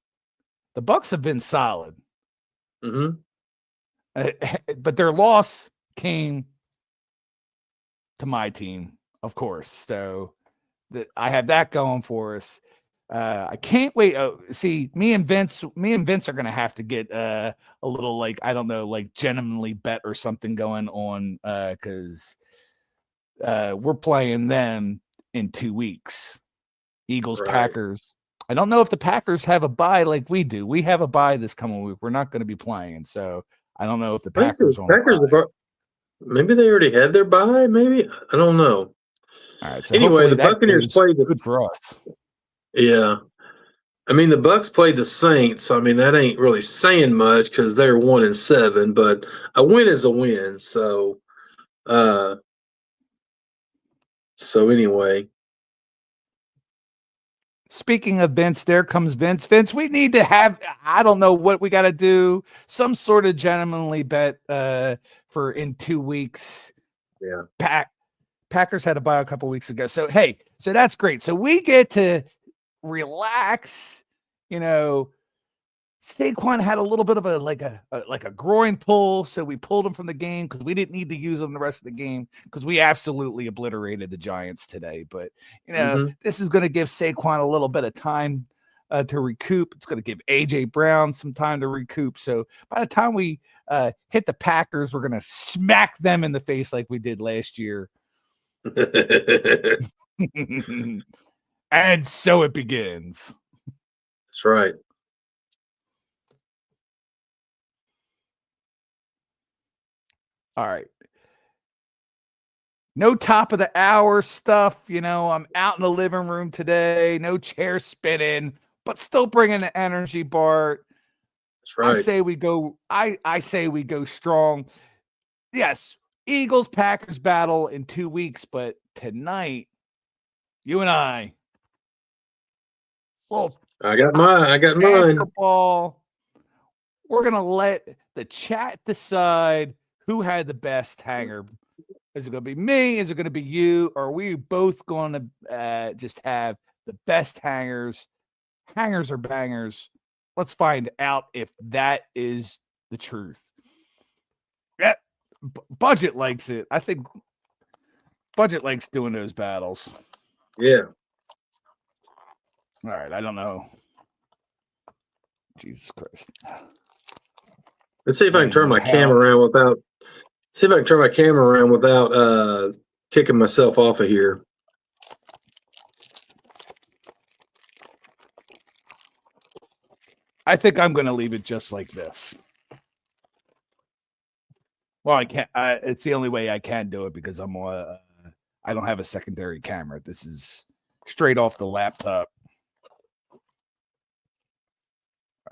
solid. Mm-hmm. But their loss came to my team, of course. So I have that going for us. I can't wait. See, me and Vince are going to have to get a little, like, I don't know, like gentlemanly bet or something going on because we're playing them in 2 weeks. Eagles, right. Packers. I don't know if the Packers have a bye like we do. We have a bye this coming week. We're not going to be playing, so I don't know if the Packers maybe they already had their bye. Maybe, I don't know. All right. So anyway, the Buccaneers played good for us. Yeah, I mean the Bucks played the Saints. I mean that ain't really saying much because they're 1-7, but a win is a win. So, anyway. Speaking of Vince, there comes Vince. Vince, we need to have, I don't know what we got to do, some sort of gentlemanly bet for in 2 weeks. Yeah. Packers had a bye a couple weeks ago. So, hey, so that's great. So we get to relax. Saquon had a little bit of a groin pull, so we pulled him from the game because we didn't need to use him the rest of the game because we absolutely obliterated the Giants today. But this is going to give Saquon a little bit of time to recoup. It's going to give AJ Brown some time to recoup. So by the time we hit the Packers, we're going to smack them in the face like we did last year. And so it begins. That's right. All right. No top of the hour stuff. I'm out in the living room today. No chair spinning, but still bringing the energy, Bart. That's right. I say we go. I say we go strong. Yes, Eagles Packers battle in 2 weeks, but tonight, you and I. Well, I got mine. Basketball. We're gonna let the chat decide who had the best hanger. Is it going to be me? Is it going to be you? Or are we both going to just have the best hangers? Hangers or bangers? Let's find out if that is the truth. Yeah, Budget likes it. I think Budget likes doing those battles. Yeah. All right. I don't know. Jesus Christ. Let's see if I can turn my camera around without. See if I can turn my camera around without kicking myself off of here. I think I'm going to leave it just like this. Well, I can't. It's the only way I can do it because I don't have a secondary camera. This is straight off the laptop.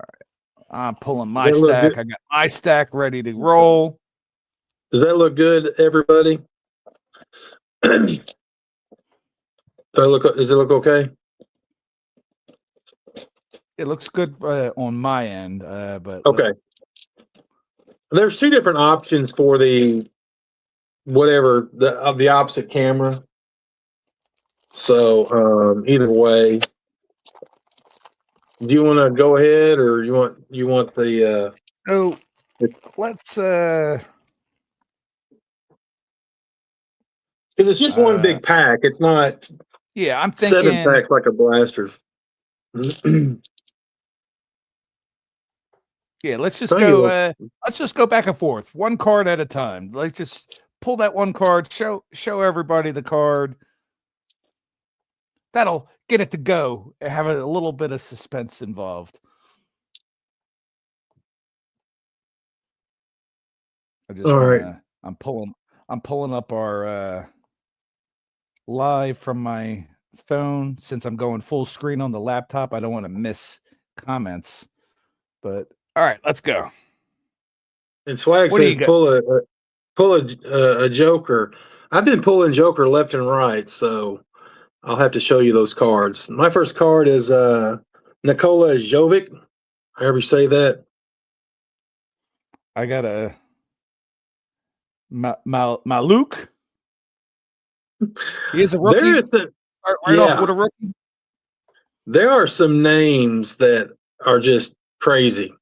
All right. I'm pulling my stack. I got my stack ready to roll. Does that look good, everybody? Does it look okay? It looks good on my end, but okay. There's two different options for the opposite camera. So either way, do you want to go ahead, or you want the? Oh, let's. Because it's just one big pack. It's not. Yeah, I'm thinking 7 packs like a blaster. Yeah, let's just go. Let's just go back and forth, one card at a time. Let's just pull that one card. Show everybody the card. That'll get it to go and have a little bit of suspense involved. I just wanna, I'm pulling up our live from my phone since I'm going full screen on the laptop. I don't want to miss comments, but all right, let's go. And Swag says pull a Joker. I've been pulling Joker left and right, so I'll have to show you those cards. My first card is Nikola Jovic. However you say that. I got a Maluk. He is a rookie. Off with a rookie. There are some names that are just crazy.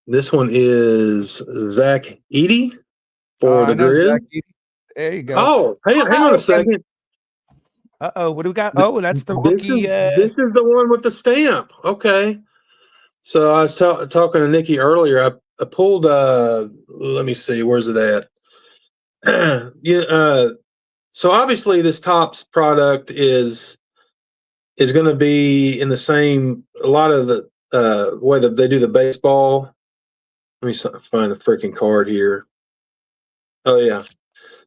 This one is Zach Edey for the Grid. There you go. Oh, hang on a second. What do we got? Oh, that's the rookie. This is the one with the stamp. Okay. So I was talking to Nikki earlier. I pulled. Let me see. Where's it at? So obviously this Topps product is going to be in the same. A lot of the way that they do the baseball. Let me find the freaking card here. Oh, yeah.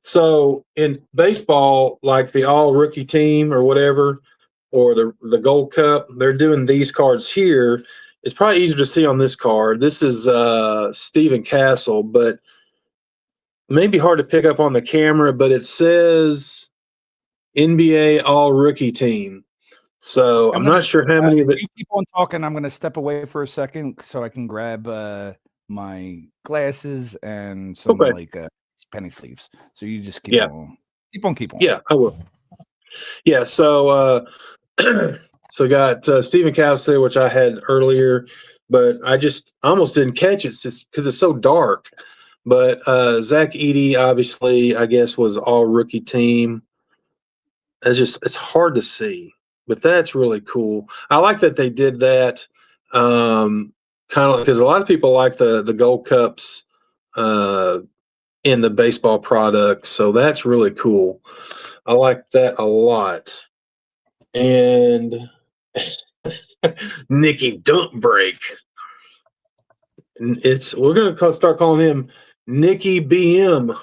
So in baseball, like the all rookie team or whatever, or the Gold Cup, they're doing these cards here. It's probably easier to see on this card. This is Stephen Castle, but maybe hard to pick up on the camera, but it says NBA all rookie team. So I'm not sure how many of it. You keep on talking. I'm going to step away for a second so I can grab my glasses and some penny sleeves. So you just keep on. Yeah, I will. Yeah, so so got Stephen Castle, which I had earlier, but I almost didn't catch it because it's so dark. But Zach Edey, obviously, I guess was all rookie team. It's hard to see, but that's really cool. I like that they did that. Kind of because a lot of people like the gold cups in the baseball product, so that's really cool. I like that a lot. And Nikki Dump Break. We're gonna start calling him Nikki BM.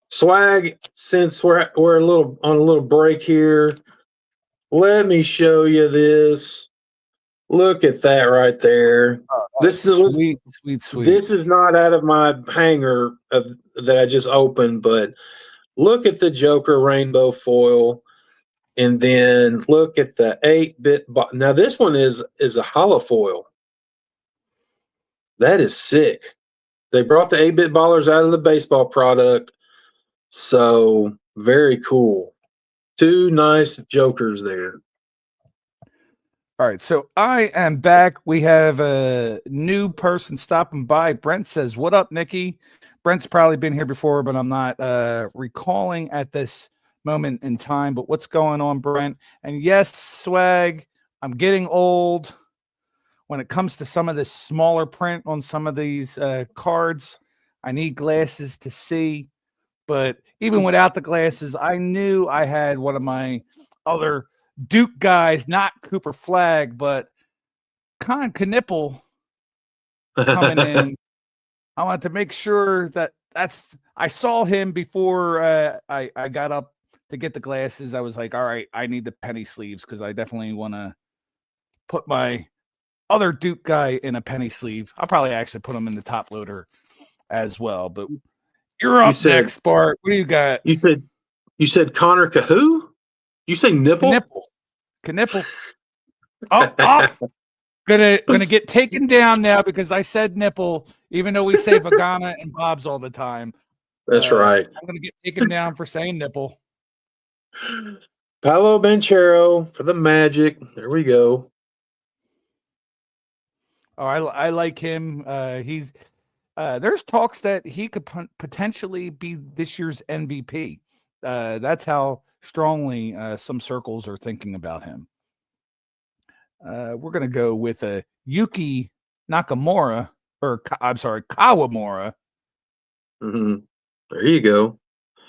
Swag, since we're a little on a little break here, let me show you this. Look at that right there. This is Sweet. this is not out of my hanger that I just opened, but look at the Joker rainbow foil, and then look at the 8-bit. Now this one is a hollow foil. That is sick. They brought the 8-bit ballers out of the baseball product, so very cool. Two nice Jokers there. All right, so I am back. We have a new person stopping by. Brent says, "What up, Nikki?" Brent's probably been here before, but I'm not recalling at this moment in time. But what's going on, Brent? And yes, Swag, I'm getting old. When it comes to some of the smaller print on some of these cards, I need glasses to see. But even without the glasses, I knew I had one of my other Duke guys, not Cooper Flag, but Con Knipple coming in. I wanted to make sure I saw him before I got up to get the glasses. I was like, all right, I need the penny sleeves because I definitely want to put my other Duke guy in a penny sleeve. I'll probably actually put him in the top loader as well. But you're up next, Bart. What do you got? You said Connor Kahoo? You say nipple? Knipple. Up. Gonna get taken down now because I said nipple, even though we say Vagana and Bob's all the time. That's right. I'm gonna get taken down for saying nipple. Paolo Banchero for the Magic. There we go. Oh, I like him. He's there's talks that he could potentially be this year's MVP. That's how strongly some circles are thinking about him. We're going to go with a Yuki Nakamura, or I'm sorry, Kawamura. Mm-hmm. There you go.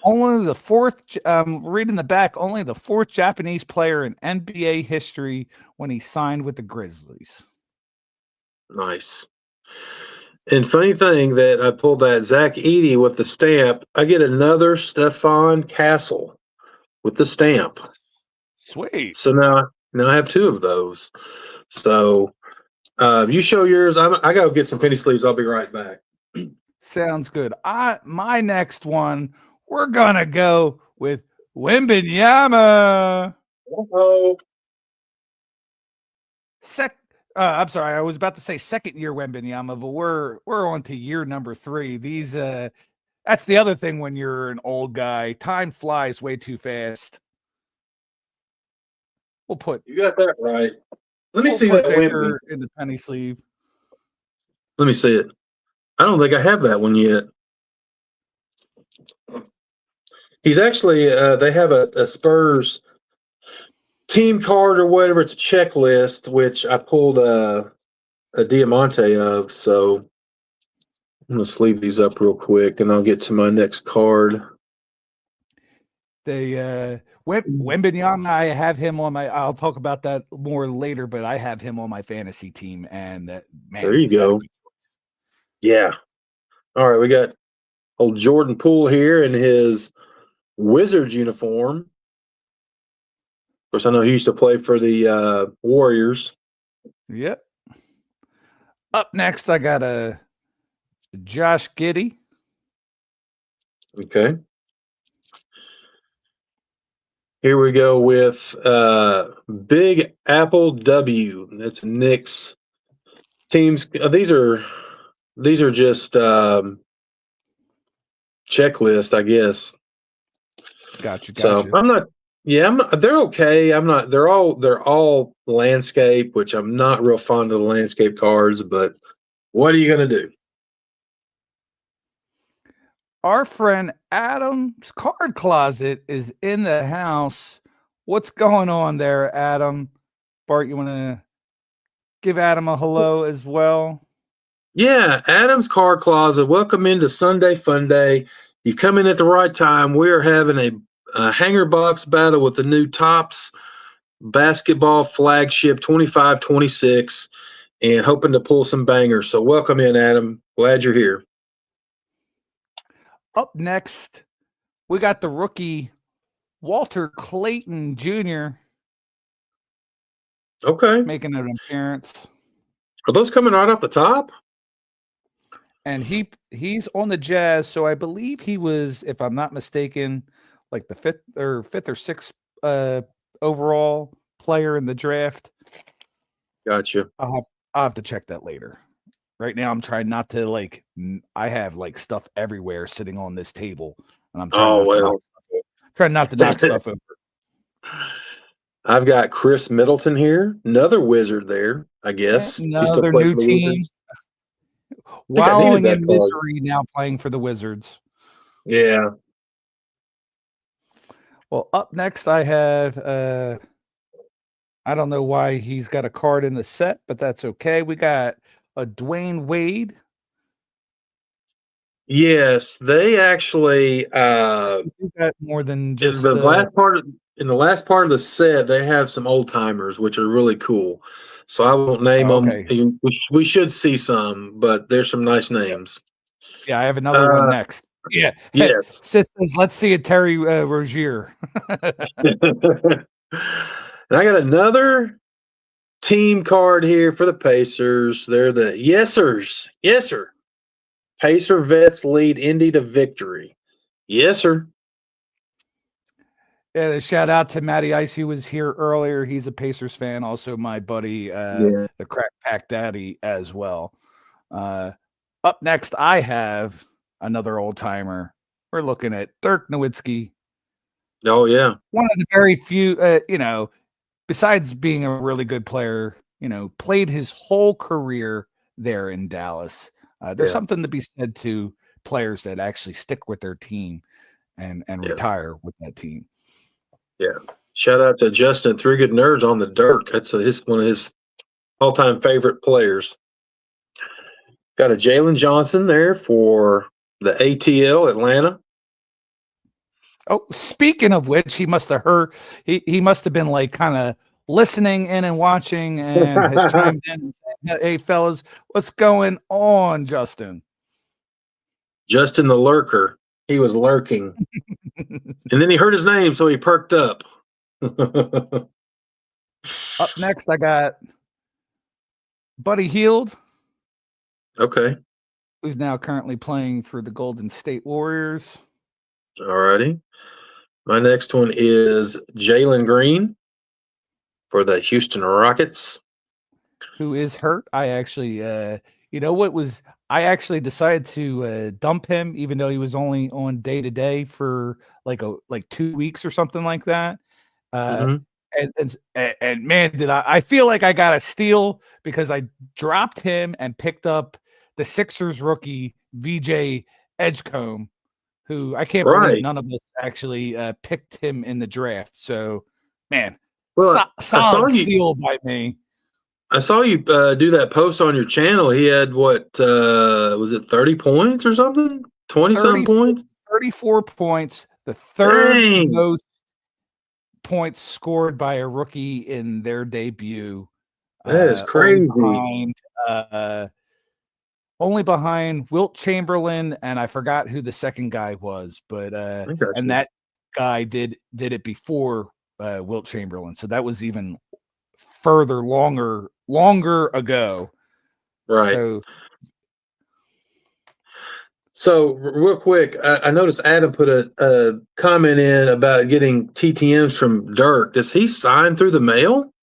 Only the fourth, reading the back, only the fourth Japanese player in NBA history when he signed with the Grizzlies. Nice. And funny thing that I pulled that Zach Edey with the stamp, I get another Stefan Castle with the stamp. Sweet. So now I have two of those. So you show yours. I gotta get some penny sleeves. I'll be right back. Sounds good. My next one, we're gonna go with Wembanyama. Uh-oh. I'm sorry, I was about to say second year Wembanyama, but we're on to year number 3. These that's the other thing when you're an old guy. Time flies way too fast. You got that right. Let me see put that Victor in the penny sleeve. Let me see it. I don't think I have that one yet. He's actually they have a Spurs team card or whatever. It's a checklist, which I pulled a Diamante of. So I'm gonna sleeve these up real quick, and I'll get to my next card. They Wembanyama, I have him on my. I'll talk about that more later, but I have him on my fantasy team, and that man. There you go. Yeah. All right, we got old Jordan Poole here in his Wizards uniform. Of course, I know he used to play for the Warriors. Yep. Up next, I got a Josh Giddey. Okay. Here we go with Big Apple W. That's Nick's teams. These are just checklist, I guess. Gotcha. So I'm not. Yeah, they're okay. I'm not. They're all landscape, which I'm not real fond of the landscape cards. But what are you gonna do? Our friend Adam's card closet is in the house. What's going on there, Adam? Bart, you want to give Adam a hello as well? Yeah, Adam's Car Closet. Welcome into Sunday Funday. You've come in at the right time. We are having a hanger box battle with the new Tops basketball flagship 25-26 and hoping to pull some bangers. So welcome in, Adam. Glad you're here. Up next, we got the rookie Walter Clayton Jr. Okay. making an appearance. Are those coming right off the top? And he's on the Jazz, so I believe he was, if I'm not mistaken, like the fifth or sixth overall player in the draft. Gotcha. I'll have to check that later. Right now, I'm trying not to I have like stuff everywhere sitting on this table, and I'm trying not to knock stuff over. I've got Chris Middleton here, another Wizard there, I guess. Another new team. Wallowing in misery now, playing for the Wizards. Yeah. Well, up next I have I don't know why he's got a card in the set, but that's okay. We got a Dwayne Wade. Yes, they actually got more than just in the last part of the set. They have some old timers, which are really cool. So I won't name them. We should see some, but there's some nice names. Yeah, I have another one next. Yeah, yes. Sis says, let's see a Terry Rozier. And I got another team card here for the Pacers. They're the Yesers. Yes, sir. Pacer vets lead Indy to victory. Yes, sir. Yeah, shout out to Matty Ice, who was here earlier. He's a Pacers fan, also my buddy, the Crack Pack Daddy as well. Up next, I have another old timer. We're looking at Dirk Nowitzki. Oh yeah, one of the very few. Besides being a really good player, played his whole career there in Dallas. There's something to be said to players that actually stick with their team and retire with that team. Yeah. Shout out to Justin, Three Good Nerds on the Dirk. That's one of his all-time favorite players. Got a Jalen Johnson there for the ATL Atlanta. Oh, speaking of which, he must have heard. He must have been like kind of listening in and watching, and has chimed in and said, "Hey, fellas, what's going on, Justin?" Justin the lurker. He was lurking, and then he heard his name, so he perked up. Up next, I got Buddy Hield. Okay. Who's now currently playing for the Golden State Warriors. All righty. My next one is Jalen Green for the Houston Rockets. Who is hurt. I actually, I actually decided to dump him, even though he was only on day-to-day for like 2 weeks or something like that. And man, I feel like I got a steal because I dropped him and picked up the Sixers rookie VJ Edgecombe, who I can't believe none of us actually picked him in the draft. So, man, solid steal by me. I saw you do that post on your channel. He had what was it, 30 points or something? 20-something points? 34 points. The third most points scored by a rookie in their debut. That is crazy. Only behind Wilt Chamberlain, and I forgot who the second guy was, but and that guy did it before Wilt Chamberlain, so that was even further longer ago. Right. So real quick, I noticed Adam put a comment in about getting TTMs from Dirk. Does he sign through the mail?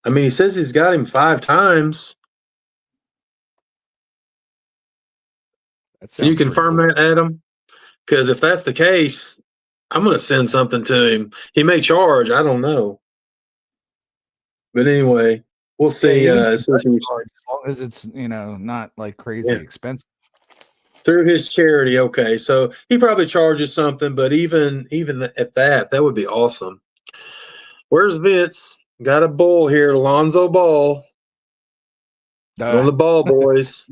I mean, he says he's got him 5 times. Can you confirm that, Adam? Because if that's the case, I'm going to send something to him. He may charge. I don't know. But anyway, we'll see. As long as it's not like crazy expensive. Through his charity. Okay, so he probably charges something, but even at that would be awesome. Where's Vince? Got a bull here, Alonzo Ball. One of the ball boys.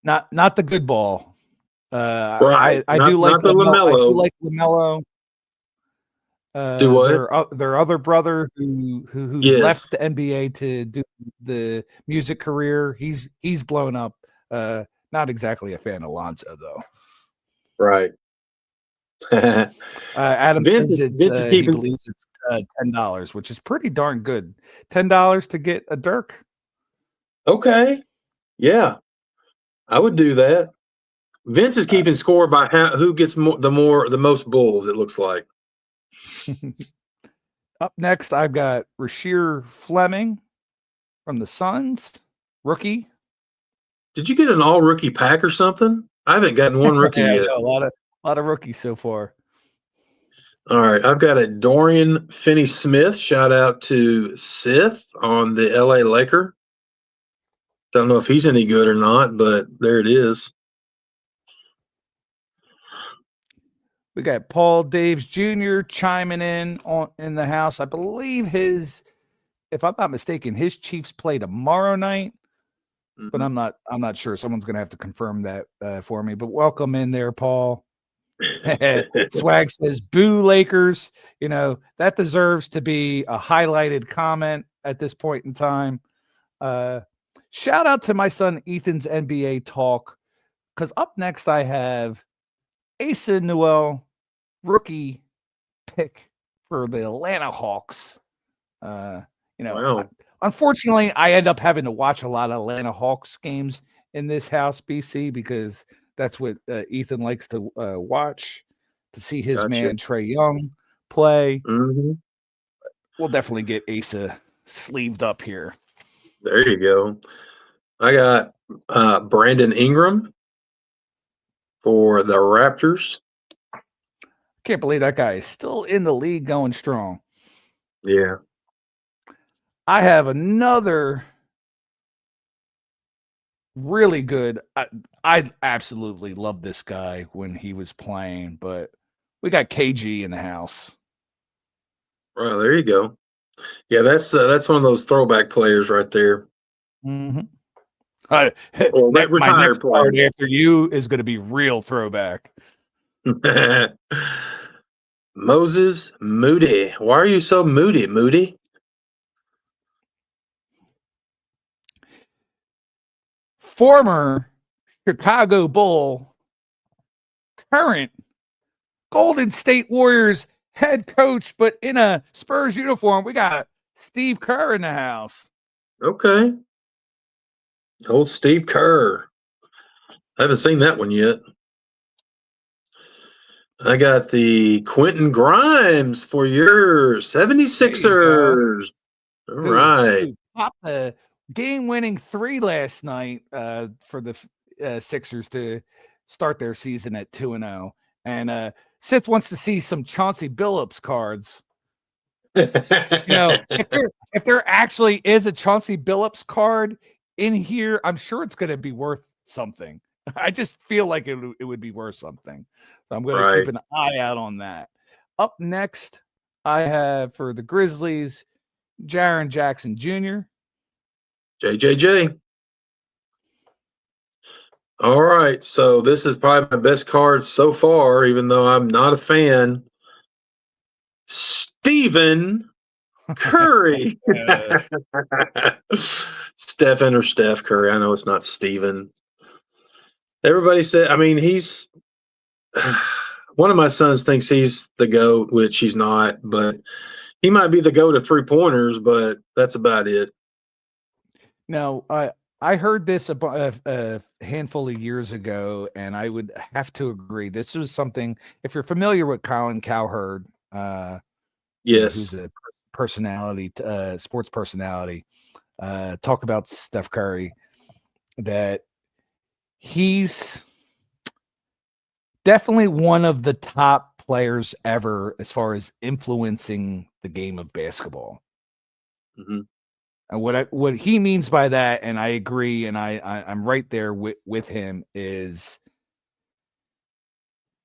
Not the good ball. Right. I Not do like the LaMelo. I do LaMelo. like LaMelo. Do what? Their other brother who's Yes. left the NBA to do the music career. He's blown up. Not exactly a fan of Lonzo though. Right. Adam says Vince is he keeping. believes it's $10, which is pretty darn good. $10 to get a Dirk. Okay. Yeah, I would do that. Vince is keeping score by who gets the most bulls. It looks like. Up next, I've got Rasheer Fleming from the Suns, rookie. Did you get an all rookie pack or something? I haven't gotten one rookie Yeah, yet. a lot of rookies so far. All right, I've got a Dorian Finney-Smith. Shout out to Sith on the LA Laker. Don't know if he's any good or not, but there it is. We got Paul Daves Jr. chiming in the house. I believe if I'm not mistaken, his Chiefs play tomorrow night, but I'm not sure. Someone's going to have to confirm that for me. But welcome in there, Paul. Swag says, "Boo Lakers." You know that deserves to be a highlighted comment at this point in time. Shout out to my son Ethan's NBA talk, because up next I have Asa Newell, rookie pick for the Atlanta Hawks. Wow. Unfortunately, I end up having to watch a lot of Atlanta Hawks games in this house, BC, because that's what Ethan likes to watch, to see his Gotcha. man Trae Young play. Mm-hmm. We'll definitely get Asa sleeved up here. There you go. I got Brandon Ingram for the Raptors. Can't believe that guy is still in the league going strong. Yeah. I have another really good. I absolutely love this guy when he was playing, but we got KG in the house. Well, there you go. Yeah, that's one of those throwback players right there. Mm-hmm. Well, my retired next player. card after you is going to be real throwback. Moses Moody. Why are you so moody, Moody? Former Chicago Bull, current Golden State Warriors head coach, but in a Spurs uniform. We got Steve Kerr in the house. Okay. Old Steve Kerr. I haven't seen that one yet. I got the Quentin Grimes for your 76ers. All right. Who popped a game-winning 3 last night for the Sixers to start their season at 2-0. And Sith wants to see some Chauncey Billups cards. If there actually is a Chauncey Billups card in here, I'm sure it's going to be worth something. I just feel like it would be worth something. So I'm going to keep an eye out on that. Up next, I have for the Grizzlies, Jaren Jackson Jr. JJJ. All right. So this is probably my best card so far, even though I'm not a fan. Stephen Curry. Stephen or Steph Curry. I know it's not Stephen. Everybody said, I mean, he's one of my sons thinks he's the GOAT, which he's not, but he might be the GOAT of 3-pointers, but that's about it. Now, I heard this a handful of years ago, and I would have to agree. This was something, if you're familiar with Colin Cowherd, yes, who's a personality, sports personality, talk about Steph Curry, that he's definitely one of the top players ever as far as influencing the game of basketball. Mm-hmm. And what he means by that, and I agree, and I'm right there with him, is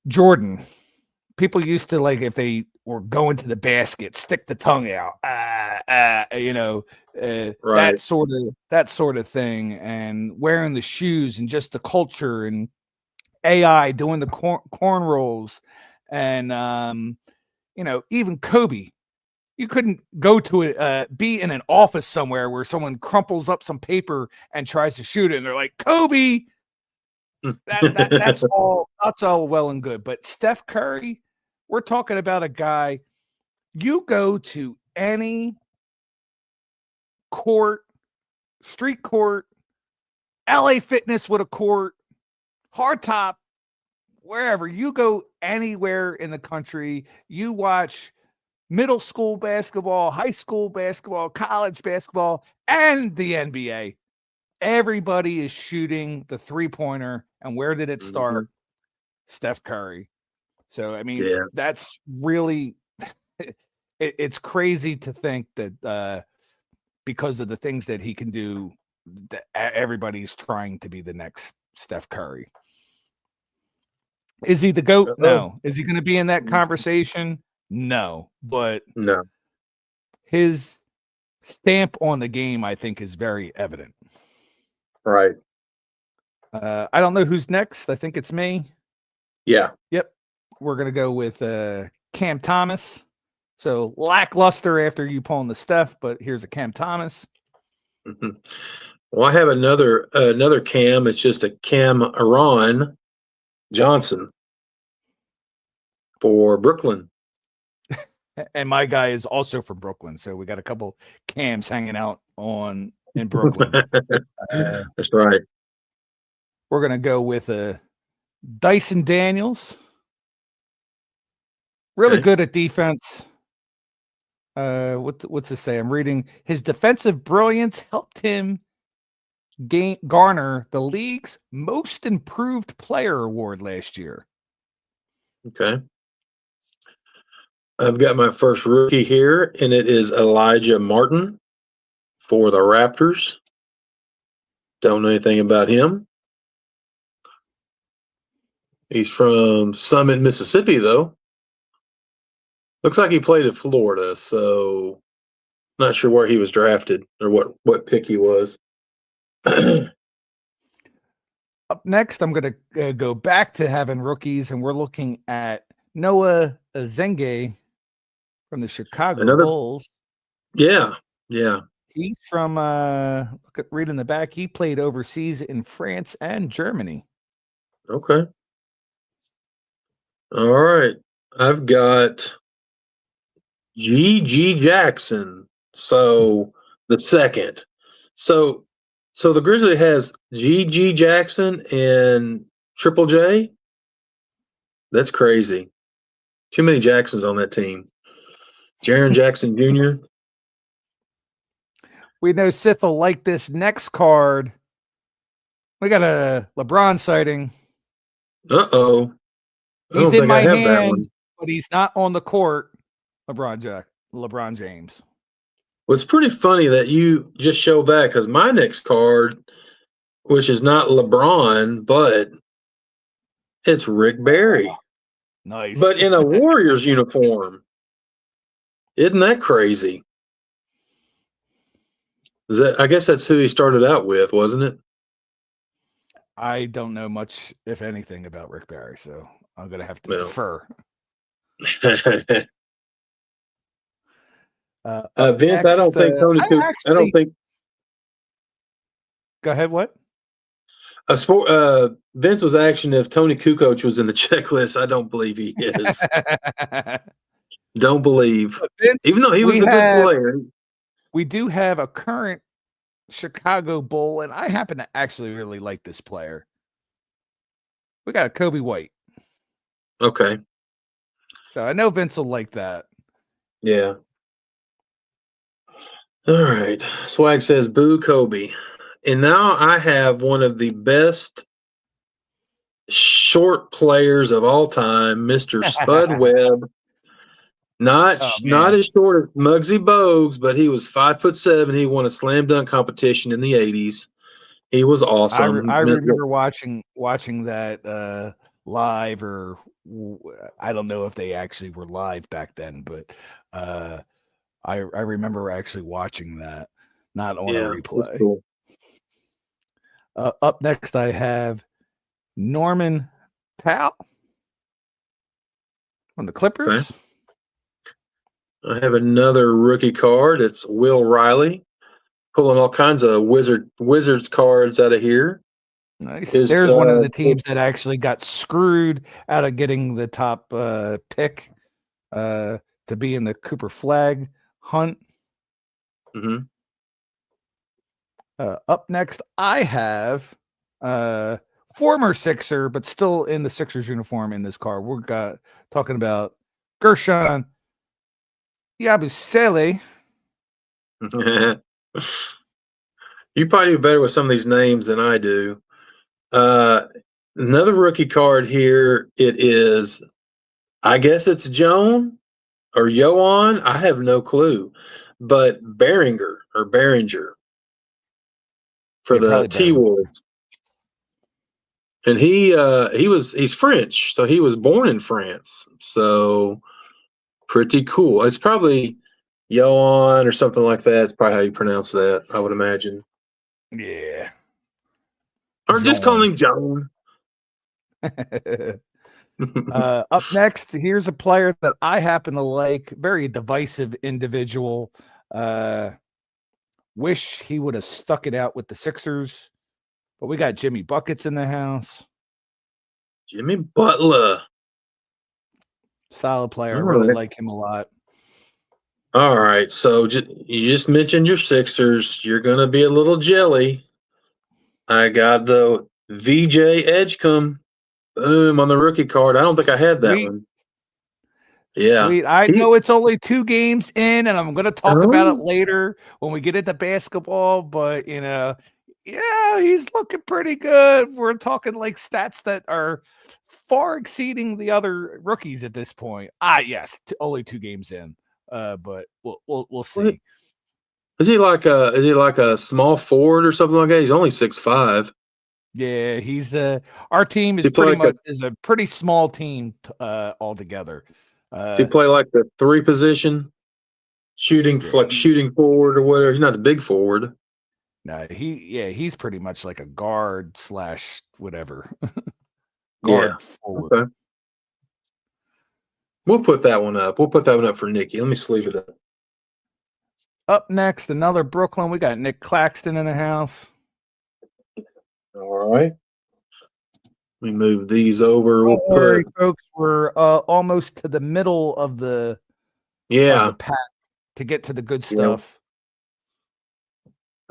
Jordan. People used to, like, if they were going to the basket, stick the tongue out, Right. that sort of thing, and wearing the shoes, and just the culture, and AI doing the corn rolls, and even Kobe. You couldn't go to be in an office somewhere where someone crumples up some paper and tries to shoot it, and they're like, Kobe. That's all well and good. But Steph Curry, we're talking about a guy. You go to any court, street court, LA Fitness with a court, hardtop, wherever you go, anywhere in the country, you watch middle school basketball, high school basketball, college basketball, and the NBA. Everybody is shooting the three-pointer. And where did it start? Steph Curry. So, I mean, Yeah. that's really, it's crazy to think that because of the things that he can do, that everybody's trying to be the next Steph Curry. Is he the GOAT? No. Is he going to be in that conversation? No. But No. his stamp on the game, I think, is very evident. Right. I don't know who's next. I think it's me. Yeah. Yep. We're going to go with Cam Thomas. So lackluster after you pulling the Steph, but here's a Cam Thomas. Mm-hmm. Well, I have another Cam. It's just a Cameron Johnson for Brooklyn. And my guy is also from Brooklyn. So we got a couple Cams hanging out in Brooklyn. That's right. We're going to go with Dyson Daniels. Really good at defense. What's it say? I'm reading. His defensive brilliance helped him garner the league's most improved player award last year. Okay. I've got my first rookie here, and it is Elijah Martin for the Raptors. Don't know anything about him. He's from Summit, Mississippi, though. Looks like he played at Florida, so not sure where he was drafted or what pick he was. Up next, I'm going to go back to having rookies, and we're looking at Noah Zenge from the Chicago Bulls. Yeah. He's from reading the back. He played overseas in France and Germany. Okay. All right. I've got G.G. Jackson. So the second. So the Grizzly has G.G. Jackson and Triple J. That's crazy. Too many Jacksons on that team. Jaren Jackson Jr. We know Sith will like this next card. We got a LeBron sighting. Uh-oh. He's in my hand, but he's not on the court. LeBron James. Well, it's pretty funny that you just showed that, because my next card, which is not LeBron, but it's Rick Barry. Nice. But in a Warriors uniform. Isn't that crazy? I guess that's who he started out with, wasn't it? I don't know much, if anything, about Rick Barry, so I'm going to have to defer. Vince, next, I don't think Tony. I don't think. Go ahead. What? Vince was asking if Tony Kukoc was in the checklist. I don't believe he is. Don't believe. Vince, even though he was a good player. We do have a current Chicago Bull, and I happen to actually really like this player. We got a Kobe White. Okay. So I know Vince will like that. Yeah. All right. Swag says, boo Kobe. And now I have one of the best short players of all time, Mr. Spud Webb. Not as short as Muggsy Bogues, but he was 5'7". He won a slam dunk competition in the 80s. He was awesome. I remember watching that live or I don't know if they actually were live back then, but I remember actually watching that, not on a Yeah, that's replay. cool. Up next, I have Norman Powell on the Clippers. I have another rookie card. It's Will Riley, pulling all kinds of Wizards cards out of here. Nice. Is There's one of the teams that actually got screwed out of getting the top pick to be in the Cooper Flag hunt. mhm. Up next, I have former Sixer, but still in the Sixers uniform in this card. We're talking about Gershon Yabusele. You probably do better with some of these names than I do. Another rookie card here. It is, I guess it's Joan or Yoan. I have no clue, but Behringer for Yeah, the probably T Barry. Wolves, and he's French, so he was born in France. So pretty cool. It's probably Yoan or something like that. It's probably how you pronounce that, I would imagine. Yeah. Or just call him Joan. Up next, here's a player that I happen to like. Very divisive individual. Wish he would have stuck it out with the Sixers, but we got Jimmy Buckets in the house. Jimmy Butler. Solid player. I All really right. like him a lot. All right. So you just mentioned your Sixers. You're going to be a little jelly. I got the VJ Edgecombe. Boom on the rookie card. I don't think I had that Sweet. one. Yeah. Sweet. I know it's only 2 games in, and I'm going to talk about it Oh. later when we get into basketball, but, yeah, he's looking pretty good. We're talking like stats that are far exceeding the other rookies at this point. Yes, only 2 games in, but we'll see. Is he like a small forward or something like that? He's only 6'5". Yeah, he's our team is He play pretty like much is a pretty small team altogether. he play like the 3 position, shooting Yeah, shooting forward or whatever. He's not the big forward. no, he's pretty much like a guard / whatever. Yeah. Guard forward. Okay. We'll put that one up. We'll put that one up for Nikki. Let me sleeve it up. Up next, another Brooklyn. We got Nick Claxton in the house. All right. Let me move these over. Don't worry, folks. We're almost to the middle of the pack to get to the good stuff.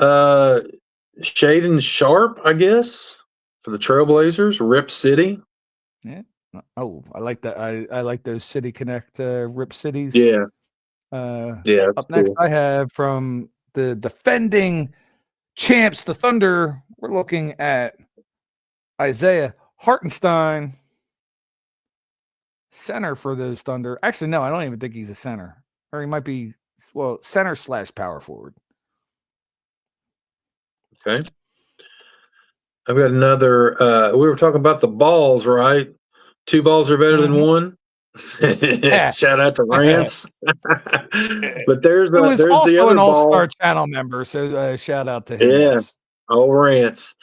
Shaden Sharp, I guess, for the Trailblazers. Rip City. Yeah. Oh, I like that. I like those City Connect Rip Cities. Yeah. Up next, I have from the defending champs, the Thunder. We're looking at Isaiah Hartenstein, center for those Thunder. Actually, no, I don't even think he's a center. Or he might be, center / power forward. Okay. I've got another. We were talking about the balls, right? 2 balls are better than one. Shout out to Rance. But there's also the other an All-Star ball. channel member, so shout out to him. Yeah. Yes. Oh, Rance.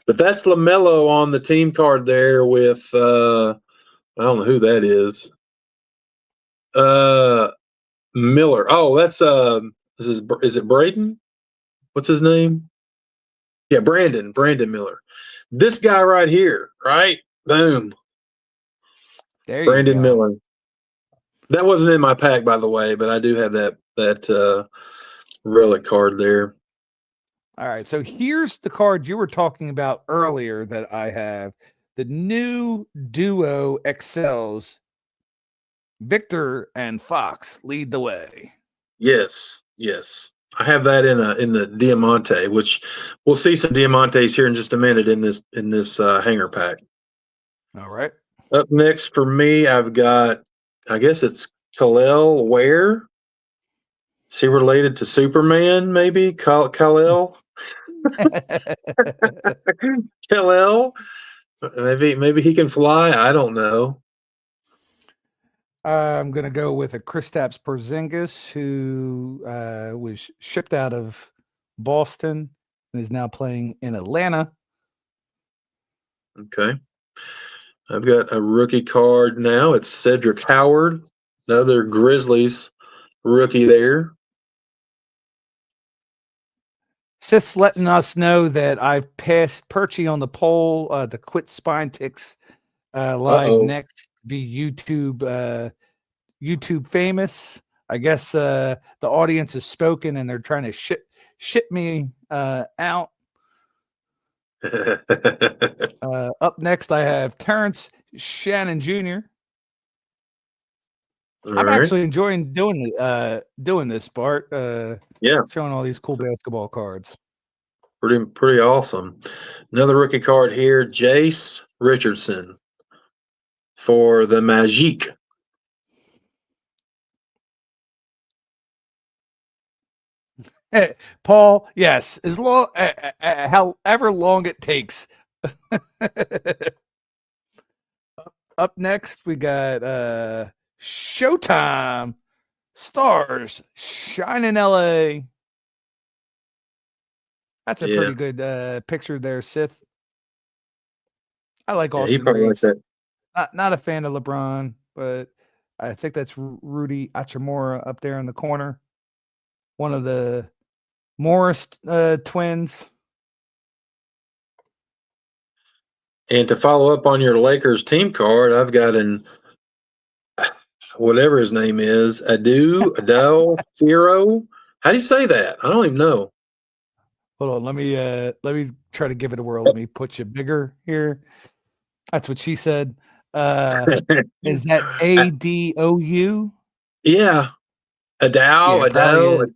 But that's LaMelo on the team card there with I don't know who that is. Miller. Oh, that's is it Braden? What's his name? Yeah, Brandon Miller. This guy right here, right? Boom. There Brandon you go. Miller. That wasn't in my pack, by the way, but I do have that relic card there. All right, so here's the card you were talking about earlier that I have. The new duo excels. Victor and Fox lead the way. Yes. I have that in the Diamante, which we'll see some Diamantes here in just a minute in this hanger pack. All right. Up next for me, I've got, I guess it's Khalil Ware. Is he related to Superman? Maybe Khalil. Khalil. Maybe he can fly. I don't know. I'm going to go with a Kristaps Porzingis, who was shipped out of Boston and is now playing in Atlanta. Okay. I've got a rookie card now. It's Cedric Howard, another Grizzlies rookie there. Sith's letting us know that I've passed Perchy on the poll to quit Spine Ticks live Uh-oh. next. Be YouTube famous. I guess the audience has spoken and they're trying to ship me out. Up next, I have Terrence Shannon Jr. All I'm right. actually enjoying doing this, Bart. Yeah, Showing all these cool basketball cards. pretty awesome. Another rookie card here, Jace Richardson for the Magic. Hey, Paul, yes, as long however long it takes. Up next, we got Showtime Stars Shine in LA. That's a pretty good picture there, Sith. I like Yeah, he Austin probably like Reeves. that. Not a fan of LeBron, but I think that's Rudy Hachimura up there in the corner. One of the Morris twins. And to follow up on your Lakers team card, I've got whatever his name is, Adele, Firo. How do you say that? I don't even know. Hold on, let me try to give it a whirl. Let me put you bigger here. That's what she said. Is that Adou? Yeah, Yeah, probably Adele.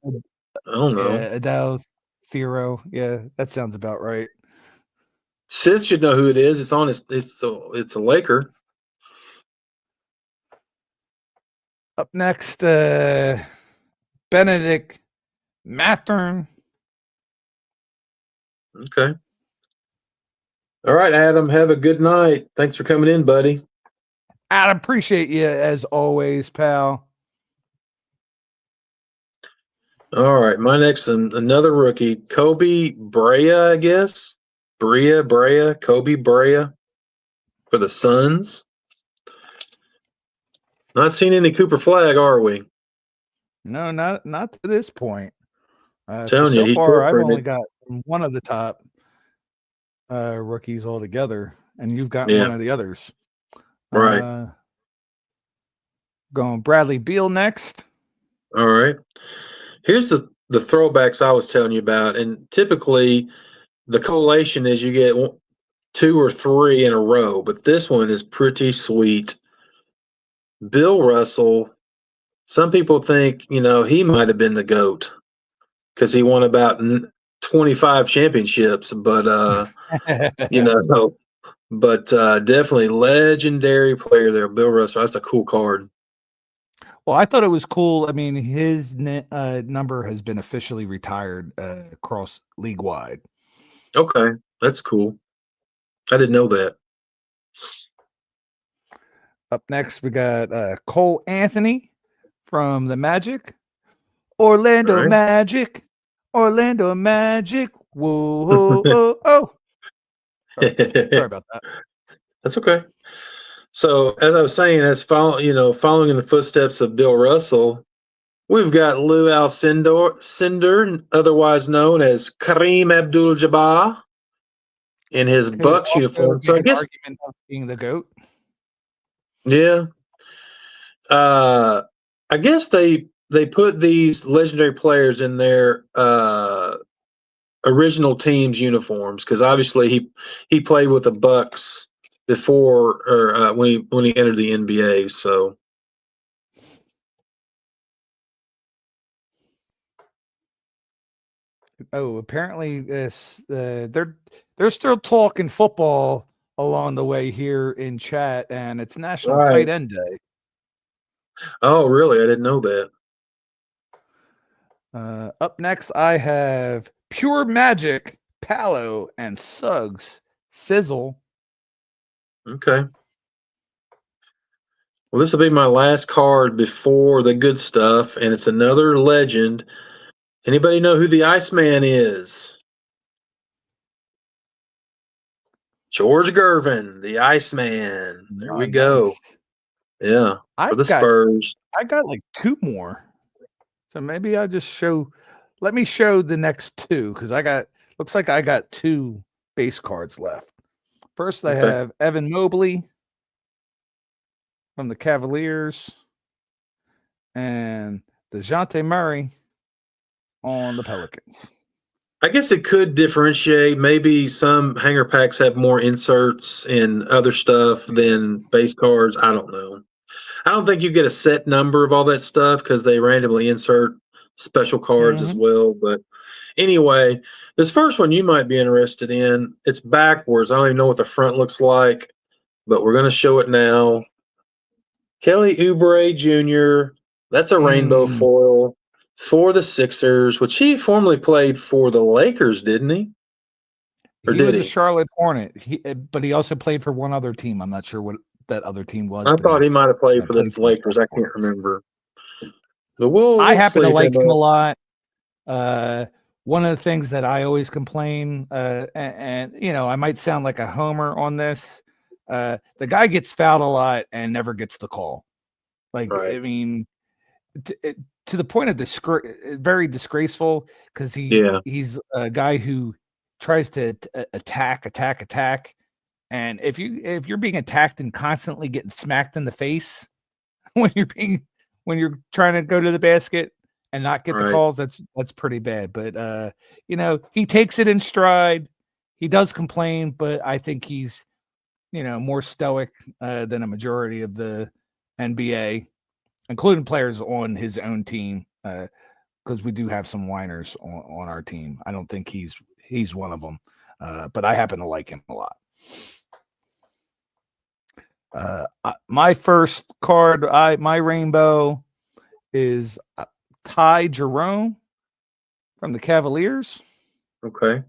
I don't know. Adele Thero. Yeah, that sounds about right. Sith should know who it is. It's on his. It's a Laker. Up next, Benedict Mathern. Okay. All right, Adam. Have a good night. Thanks for coming in, buddy. I appreciate you as always, pal. All right, my next another rookie, Kobe Brea, I guess. Brea, Kobe Brea for the Suns. Not seeing any Cooper Flag, are we? No, not to this point. Telling you, So he far, quit I've for only it. got one of the top rookies altogether, and you've gotten Yeah, one of the others. right. Going Bradley Beal next. All right. Here's the throwbacks I was telling you about, and typically the collation is you get two or three in a row, but this one is pretty sweet. Bill Russell. Some people think he might have been the GOAT because he won about 25 championships, but you know, but definitely legendary player there, Bill Russell. That's a cool card. Well, I thought it was cool. I mean, his number has been officially retired across league wide. Okay, that's cool. I didn't know that. Up next, we got Cole Anthony from the Magic. Orlando All right. Magic. Orlando Magic. Whoa, oh, oh. Sorry about that. That's okay. So as I was saying, following in the footsteps of Bill Russell, we've got Lou Alcindor, otherwise known as Kareem Abdul-Jabbar, in his Could Bucks also uniform. So make I an guess, argument of being the GOAT. yeah. I guess they put these legendary players in their original team's uniforms because obviously he played with the Bucks before or when he entered the NBA. So Oh, apparently this they're still talking football along the way here in chat, and it's National Tight right. End Day. Oh, really? I didn't know that. Up next, I have Pure Magic, Palo, and Suggs Sizzle. Okay. Well, this will be my last card before the good stuff, and it's another legend. Anybody know who the Iceman is? George Gervin, the Iceman. There Oh, we go. nice. Yeah, for the Spurs. I got like 2 more. So maybe I'll just show. Let me show the next 2 because looks like I got 2 base cards left. First, I Okay. have Evan Mobley from the Cavaliers and DeJounte Murray on the Pelicans. I guess it could differentiate. Maybe some hanger packs have more inserts and other stuff than base cards. I don't know. I don't think you get a set number of all that stuff because they randomly insert special cards as well. But anyway, this first one you might be interested in. It's backwards. I don't even know what the front looks like, but we're going to show it now. Kelly Oubre Jr. That's a rainbow foil for the Sixers, which he formerly played for the Lakers, didn't he? Or He did was a he? Charlotte Hornet, but he also played for one other team. I'm not sure what that other team was. I But thought he might have played for the played for the Lakers. I Charlotte can't Hornets. remember. But we'll I happen to sleeve like him a up. lot. One of the things that I always complain, and you know, I might sound like a homer on this. The guy gets fouled a lot and never gets the call. Like, Right. I mean, to the point of very disgraceful because Yeah. he's a guy who tries to attack, and if you're being attacked and constantly getting smacked in the face when you're trying to go to the basket and not get the Right. calls, that's pretty bad. But you know, he takes it in stride. He does complain, but I think he's, you know, more stoic than a majority of the NBA, including players on his own team, because we do have some whiners on our team. I don't think he's one of them, but I happen to like him a lot. My first card, my rainbow is Ty Jerome from the Cavaliers. Okay.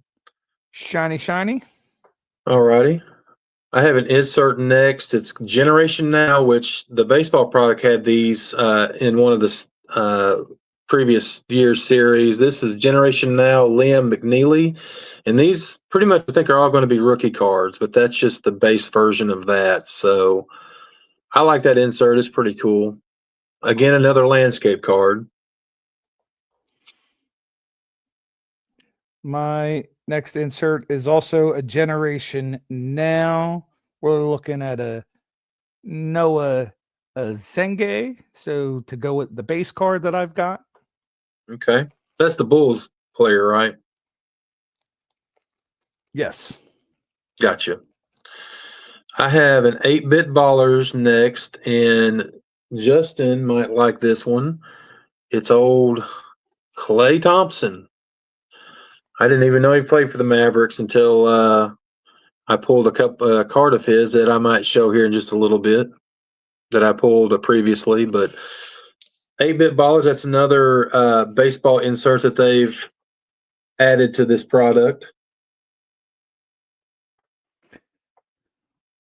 Shiny. All righty. I have an insert next. It's Generation Now, which the baseball product had these in one of the previous year's series. This is Generation Now, Liam McNeely. And these pretty much, I think, are all going to be rookie cards, but that's just the base version of that. So I like that insert. It's pretty cool. Again, another landscape card. My next insert is also a Generation Now. We're looking at a Noah Zenge. So to go with the base card that I've got. Okay. That's the Bulls player, right? Yes. Gotcha. I have an 8-bit ballers next, and Justin might like this one. It's old Klay Thompson. I didn't even know he played for the Mavericks until I pulled a card of his that I might show here in just a little bit that I pulled previously. But 8-bit ballers, that's another baseball insert that they've added to this product.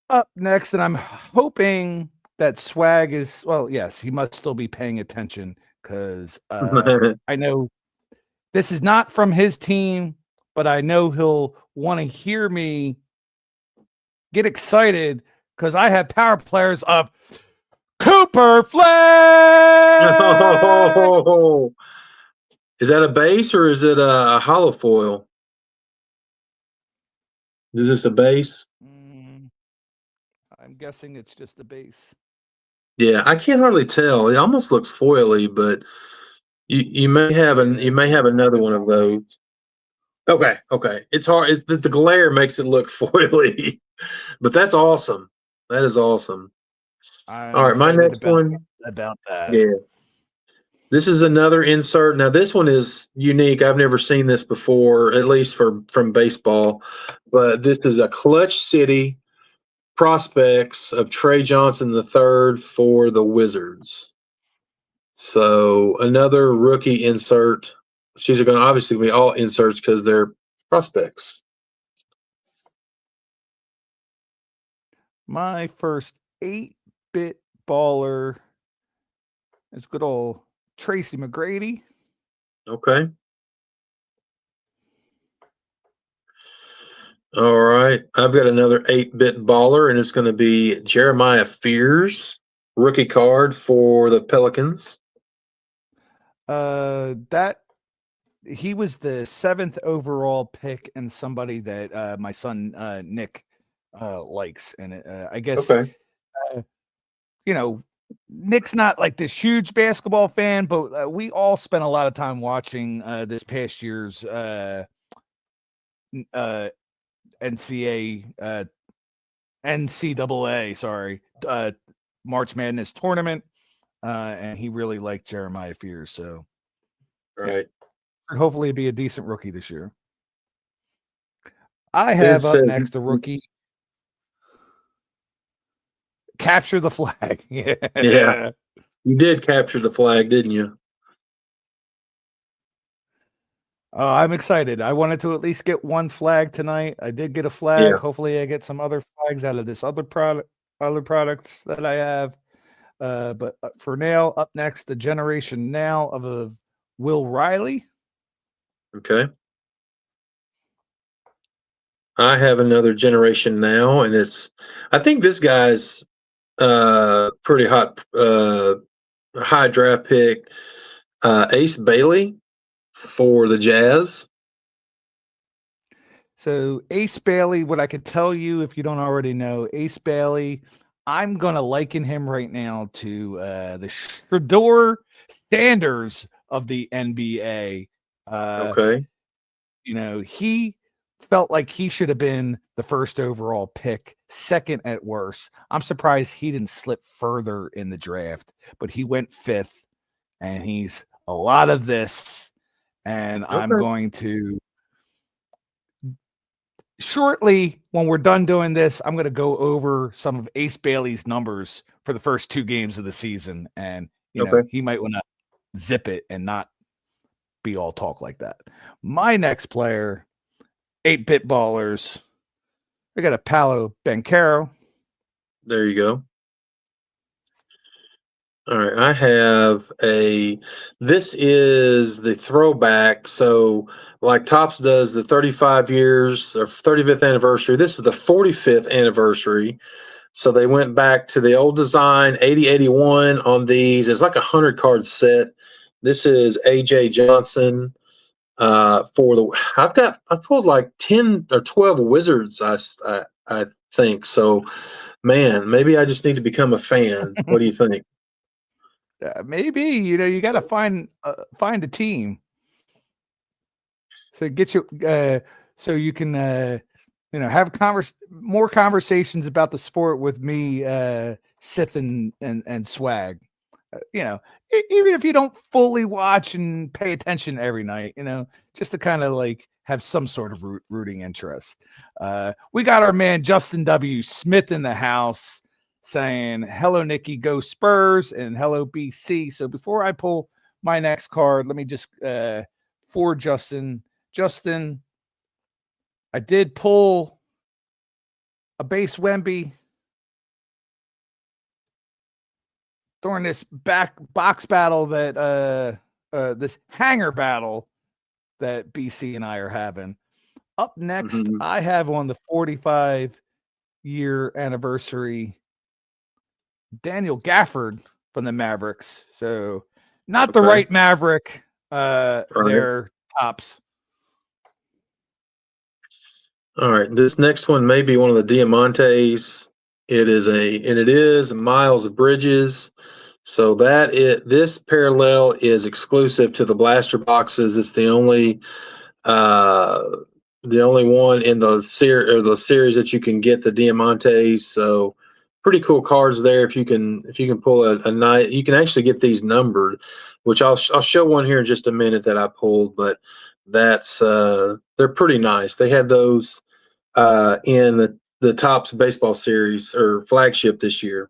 Up next, and I'm hoping that Swag is, well, yes, he must still be paying attention because I know this is not from his team, but I know he'll want to hear me get excited because I have power players of Cooper Flag. Oh, is that a base or is it a hollow foil? Is this a base? I'm guessing it's just a base. Yeah, I can't hardly tell. It almost looks foily, but you may have another one of those. Okay. It's hard. The glare makes it look foily, but that's awesome. That is awesome. I'm All right, my excited next one. about that. Yeah, this is another insert. Now this one is unique. I've never seen this before, at least from baseball. But this is a Clutch City prospects of Trey Johnson III for the Wizards. So another rookie insert. These are going to obviously be all inserts because they're prospects. My first 8-bit baller is good old Tracy McGrady. Okay. All right. I've got another 8-bit baller, and it's going to be Jeremiah Fears, rookie card for the Pelicans. That he was the 7th overall pick and somebody that my son Nick likes. And I guess Okay. you know, Nick's not like this huge basketball fan, but we all spent a lot of time watching this past year's NCAA, sorry, March Madness tournament, and he really liked Jeremiah Fears. So, Right. hopefully, it'll be a decent rookie this year. I Then have up said, next a rookie. Capture the flag. Yeah. You did capture the flag, didn't you? I'm excited. I wanted to at least get one flag tonight. I did get a flag. Yeah. Hopefully, I get some other flags out of this other products that I have. But for now, up next, the generation now of Will Riley. Okay. I have another generation now, and I think this guy's pretty hot, high draft pick, Ace Bailey for the Jazz. So Ace Bailey, what I could tell you if you don't already know, Ace Bailey, I'm gonna liken him right now to the Shedeur Sanders of the NBA. Okay. He felt like he should have been the first overall pick, second at worst. I'm surprised he didn't slip further in the draft, but he went 5th, and he's a lot of this. And I'm Okay. going to shortly, when we're done doing this, I'm going to go over some of Ace Bailey's numbers for the first 2 games of the season. And, Okay. he might want to zip it and not be all talk like that. My next player, 8-bit ballers. I got a Paolo Banchero. There you go. All right. I have this is the throwback. So, like Topps does the 35 years or 35th anniversary. This is the 45th anniversary. So they went back to the old design, 8081 on these. It's like a 100-card set. This is AJ Johnson. I pulled like 10 or 12 Wizards, I think. So, man, maybe I just need to become a fan. What do you think? Maybe you got to find a team. So get you so you can have more conversations about the sport with me, Sith and Swag. Even if you don't fully watch and pay attention every night, just to kind of like have some sort of rooting interest. We got our man Justin W. Smith in the house saying, "Hello, Nikki, go Spurs," and "Hello, BC." So before I pull my next card, let me just for Justin, I did pull a base Wemby during this box battle that this hanger battle that BC and I are having. Up next, Mhm. I have on the 45-year anniversary Daniel Gafford from the Mavericks. So not the Okay. right Maverick, Right. their tops. All right. This next one may be one of the Diamantes. It is Miles Bridges. So this parallel is exclusive to the blaster boxes. It's uh the only one in the series that you can get the Diamantes. So pretty cool cards there. If you can pull a night, you can actually get these numbered, which I'll show one here in just a minute that I pulled. But that's they're pretty nice. They had those in the Topps baseball series or flagship this year.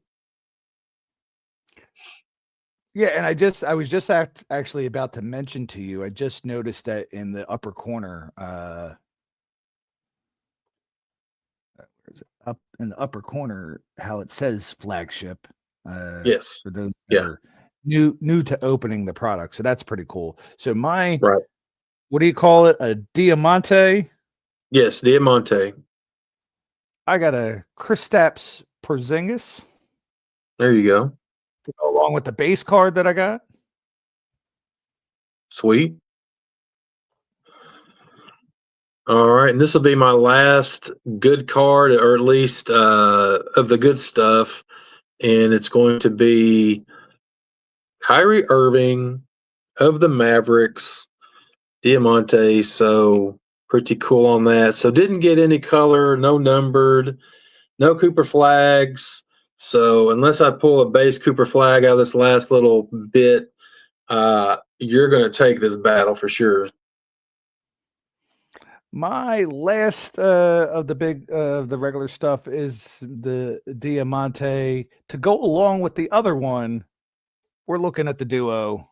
Yeah, and I was just actually about to mention to you. I just noticed that in the upper corner, where is it? Up in the upper corner, how it says flagship. Yes. For those that Yeah. are new to opening the product. So that's pretty cool. So my Right. what do you call it? A Diamante. Yes, Diamante. I got a Kristaps Porzingis There you go. to go along with the base card that I got. Sweet. All right, and this will be my last good card, or at least of the good stuff, and it's going to be Kyrie Irving of the Mavericks, Diamante. So pretty cool on that. So didn't get any color, no numbered, no Cooper flags. So unless I pull a base Cooper flag out of this last little bit, you're going to take this battle for sure. My last of the big of the regular stuff is the Diamante. To go along with the other one, we're looking at the duo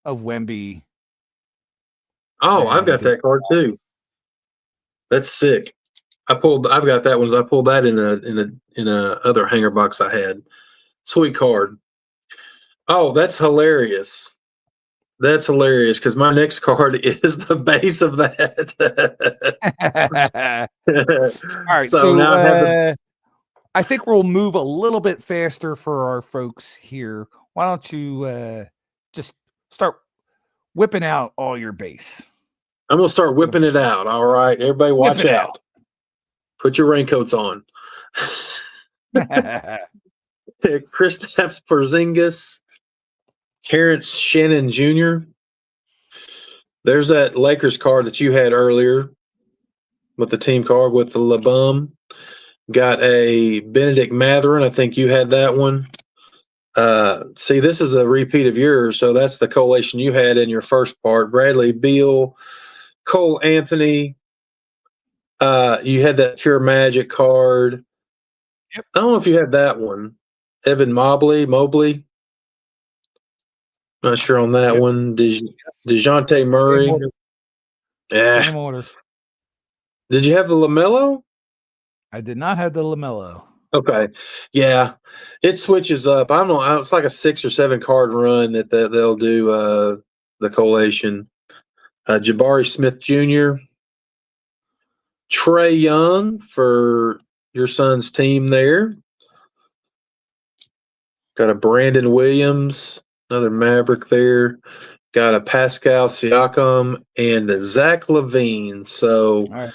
of Wemby. Oh, I've got And that card too. That's sick. I've got that one. I pulled that in a other hanger box I had. Sweet card. Oh, that's hilarious. That's hilarious because my next card is the base of that. all right, So so now I have the. I think we'll move a little bit faster for our folks here. Why don't you just start whipping out all your base? I'm gonna start whipping it Whip out. All right, everybody, watch it out. Put your raincoats on. out. Kristaps Porzingis, Terrence Shannon Jr. There's that Lakers card that you had earlier with the team card with the LeBum. Got a Benedict Mathurin. I think you had that one. See, this is a repeat of yours, so that's the collation you had in your first part. Bradley Beal, Cole Anthony. You had that Pure Magic card. Yep. I don't know if you had that one. Evan Mobley. Not sure on that Yep. one. Yes. DeJounte Same Murray. order. Yeah. Same order. Did you have the LaMelo? I did not have the LaMelo. Okay. Yeah. It switches up. I don't know. It's like a 6 or 7 card run that they'll do the collation. Jabari Smith Jr., Trey Young for your son's team there. Got a Brandon Williams, another Maverick there. Got a Pascal Siakam and a Zach LaVine. So All right.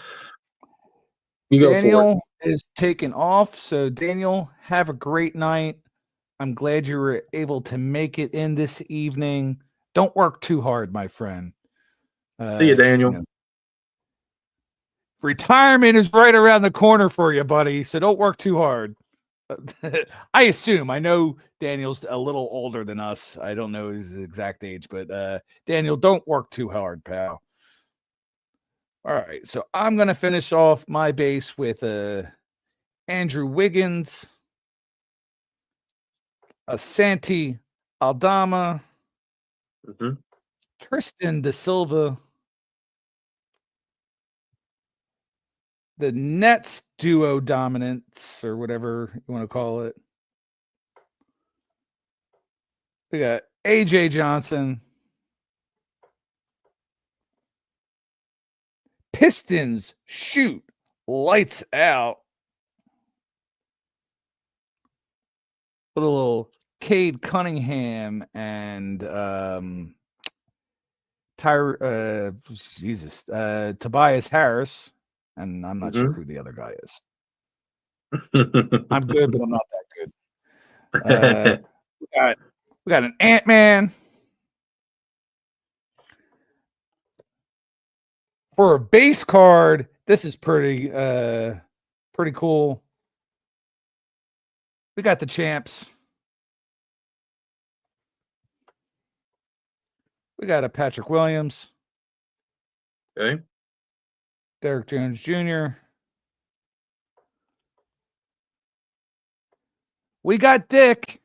you go for it. Daniel is taking off. So, Daniel, have a great night. I'm glad you were able to make it in this evening. Don't work too hard, my friend. See you, Daniel. Retirement is right around the corner for you, buddy. So don't work too hard. I assume. I know Daniel's a little older than us. I don't know his exact age, but Daniel, don't work too hard, pal. All right. So I'm going to finish off my base with Andrew Wiggins, Santi Aldama, Tristan Da Silva, the Nets duo dominance, or whatever you want to call it. We got AJ Johnson, Pistons shoot lights out. Put a little Cade Cunningham and Tobias Harris, and I'm not sure who the other guy is. I'm good, but I'm not that good. We got an Ant-Man. For a base card, this is pretty cool. We got the champs. We got a Patrick Williams. Okay. Derrick Jones Jr. We got Dick.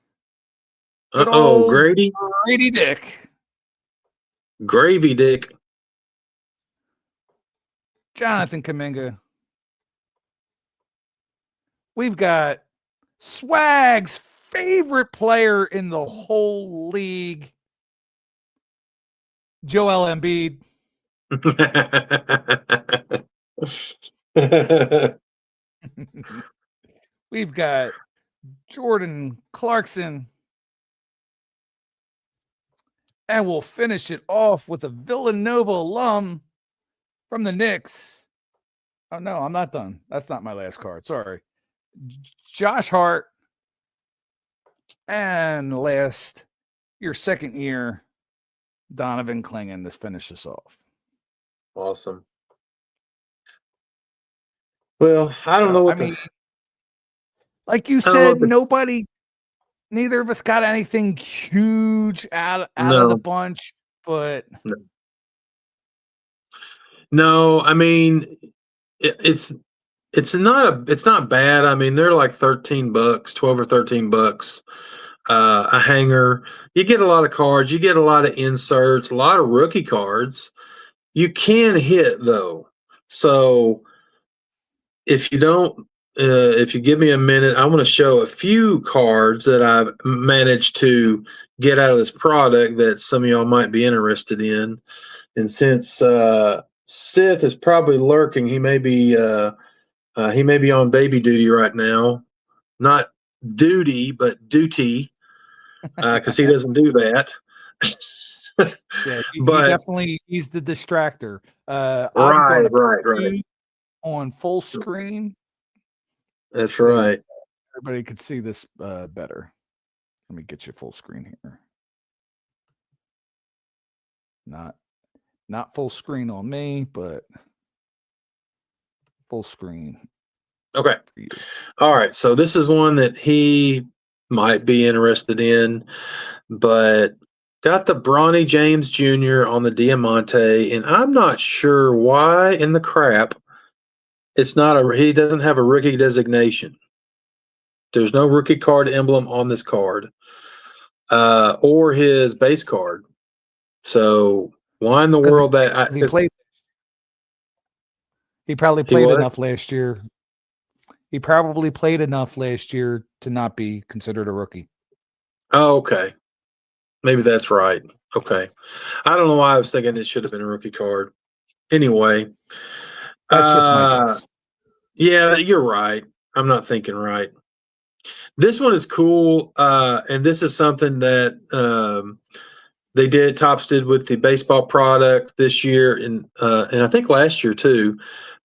Good old Grady. Grady Dick. Gravy Dick. Jonathan Kuminga. We've got Swags favorite player in the whole league, Joel Embiid. We've got Jordan Clarkson. And we'll finish it off with a Villanova alum from the Knicks. Oh, no, I'm not done. That's not my last card. Sorry. Josh Hart. And last, your second year, Donovan Clingan to finish us off. Awesome. Well, I don't know what like you said, neither of us got anything huge out of the bunch, but no, I mean it's not bad. I mean, they're like $13, $12 or $13. A hanger. You get a lot of cards, you get a lot of inserts, a lot of rookie cards. You can hit though. So if you give me a minute, I want to show a few cards that I've managed to get out of this product that some of y'all might be interested in. And since Sith is probably lurking, he may be on baby duty right now. Not duty, but duty, because he doesn't do that. Yeah, but he's the distractor. I'm right, going to right. on full screen. That's right. Everybody could see this better. Let me get you full screen here. Not full screen on me, but full screen. Okay. All right. So this is one that he might be interested in, but got the Bronny James Jr. on the Diamante, and I'm not sure why in the crap he doesn't have a rookie designation. There's no rookie card emblem on this card, or his base card. So why in the world he played? He probably played enough last year. He probably played enough last year to not be considered a rookie. Oh, okay. Maybe that's right. Okay. I don't know why I was thinking it should have been a rookie card. Anyway. That's just my guess. Yeah, you're right. I'm not thinking right. This one is cool, and this is something that Topps did with the baseball product this year, and I think last year too.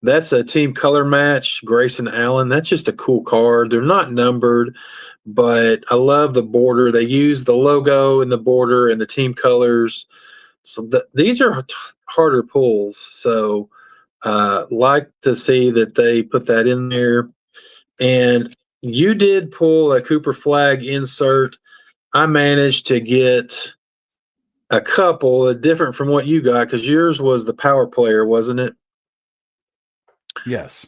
That's a team color match, Grayson Allen. That's just a cool card. They're not numbered, but I love the border. They use the logo and the border and the team colors. So these are harder pulls. So like to see that they put that in there. And you did pull a Cooper Flag insert. I managed to get a couple different from what you got, because yours was the power player, wasn't it? Yes.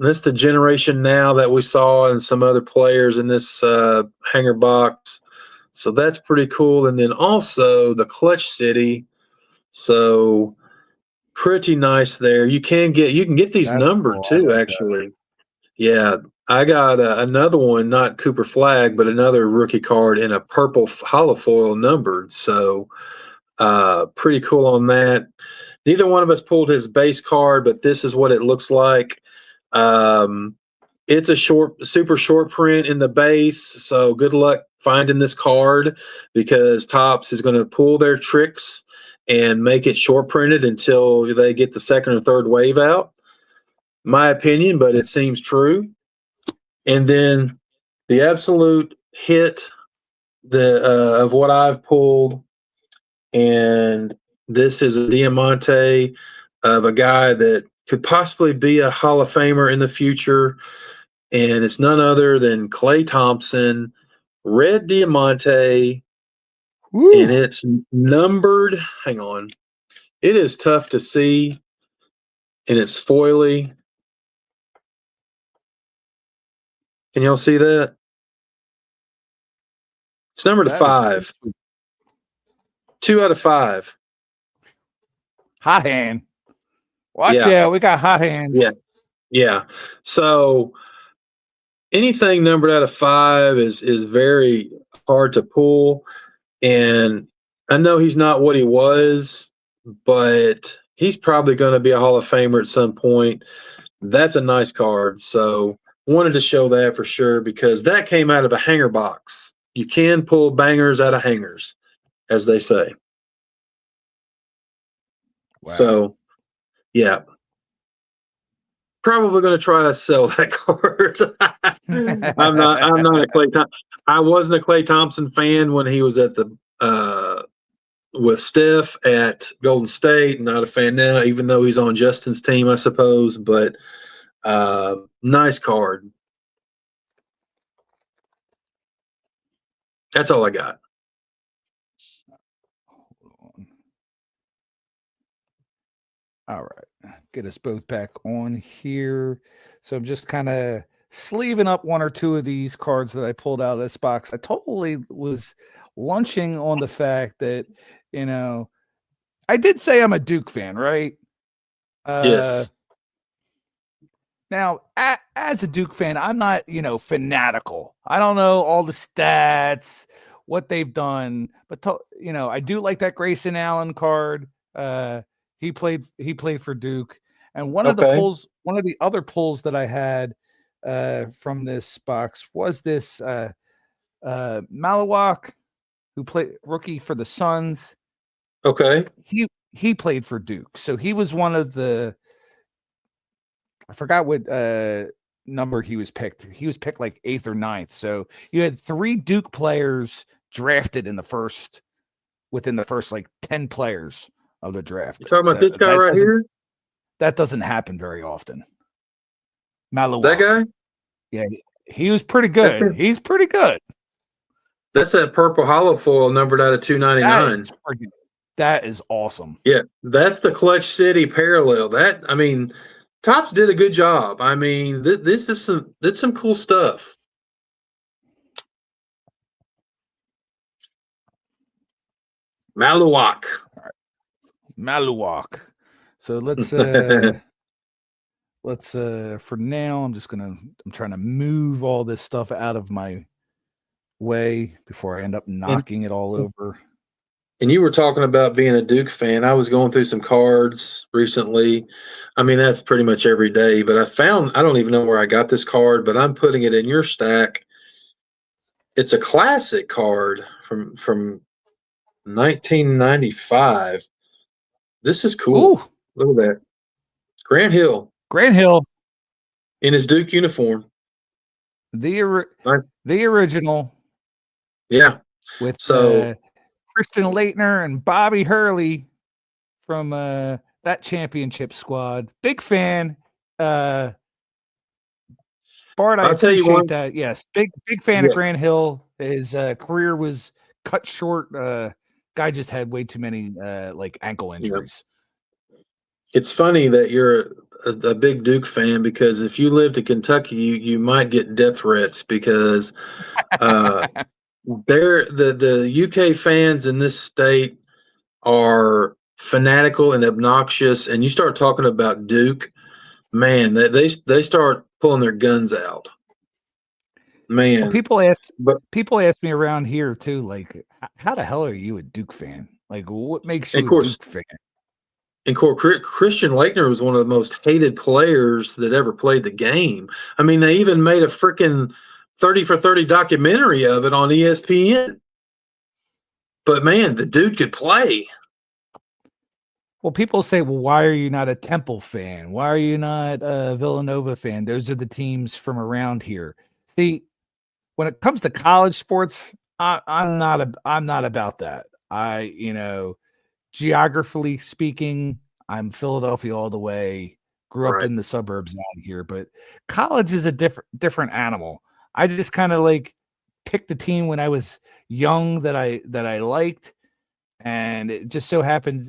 That's the generation now that we saw and some other players in this hanger box. So that's pretty cool. And then also the Clutch City. So pretty nice there. You can get these numbered too, actually. Yeah, I got another one, not Cooper Flag, but another rookie card in a purple holofoil numbered. So pretty cool on that. Neither one of us pulled his base card, but this is what it looks like. It's a super short print in the base. So good luck finding this card, because Topps is going to pull their tricks and make it short printed until they get the second or third wave out. My opinion, but it seems true. And then the absolute hit of what I've pulled, and this is a Diamante of a guy that could possibly be a Hall of Famer in the future, and it's none other than Klay Thompson, red Diamante. Woo. And it's numbered. Hang on. It is tough to see, and it's foily. Can y'all see that? It's numbered 5. 2 out of 5. Hot hand. Watch out. We got hot hands. Yeah. So anything numbered out of 5 is very hard to pull. And I know he's not what he was, but he's probably going to be a Hall of Famer at some point. That's a nice card. So wanted to show that for sure because that came out of a hanger box. You can pull bangers out of hangers, as they say. Wow. So, yeah. Probably going to try to sell that card. I'm not a I wasn't a Klay Thompson fan when he was at the with Steph at Golden State. Not a fan now, even though he's on Justin's team, I suppose. But nice card. That's all I got. All right, get us both back on here. So I'm just kind of sleeving up one or two of these cards that I pulled out of this box. I totally was lunching on the fact that, I did say I'm a Duke fan, right? Yes. Now, as a Duke fan, I'm not, fanatical. I don't know all the stats, what they've done, but I do like that Grayson Allen card. He played for Duke, and one of the other pulls that I had from this box was this Malawak, who played rookie for the Suns. Okay. He played for Duke, so he was one of the. I forgot what number he was picked. He was picked like 8th or 9th. So you had 3 Duke players drafted within the first like 10 players of the draft. You talking about this guy right here? That doesn't happen very often. Malawak. That guy? Yeah, he was pretty good. He's pretty good. That's that purple hollow foil numbered out of 299. That is awesome. Yeah, that's the Clutch City parallel. Topps did a good job. This is some cool stuff. Malawak. Right. Malawak. So let's for now I'm trying to move all this stuff out of my way before I end up knocking it all over. And you were talking about being a Duke fan. I was going through some cards recently. That's pretty much every day, but I don't even know where I got this card, but I'm putting it in your stack. It's a classic card from 1995. This is cool. Ooh. Look at that. Grant Hill in his Duke uniform. The original. Yeah. With Christian Laettner and Bobby Hurley from that championship squad. Big fan. Bart, I appreciate that. Yes, big fan of Grant Hill. His career was cut short. Guy just had way too many ankle injuries. It's funny that you're a big Duke fan because if you lived in Kentucky, you might get death threats because the UK fans in this state are fanatical and obnoxious, and you start talking about Duke, man, they start pulling their guns out. Man, well, people ask me around here too, like, how the hell are you a Duke fan? Like, what makes you a Duke fan? And Christian Laettner was one of the most hated players that ever played the game. They even made a freaking 30 for 30 documentary of it on ESPN. But man, the dude could play. Well, people say, well, why are you not a Temple fan? Why are you not a Villanova fan? Those are the teams from around here. See, when it comes to college sports, I'm not about that. Geographically speaking, I'm Philadelphia all the way. Grew up in the suburbs out here, but college is a different animal. I just kind of picked the team when I was young that I liked, and it just so happens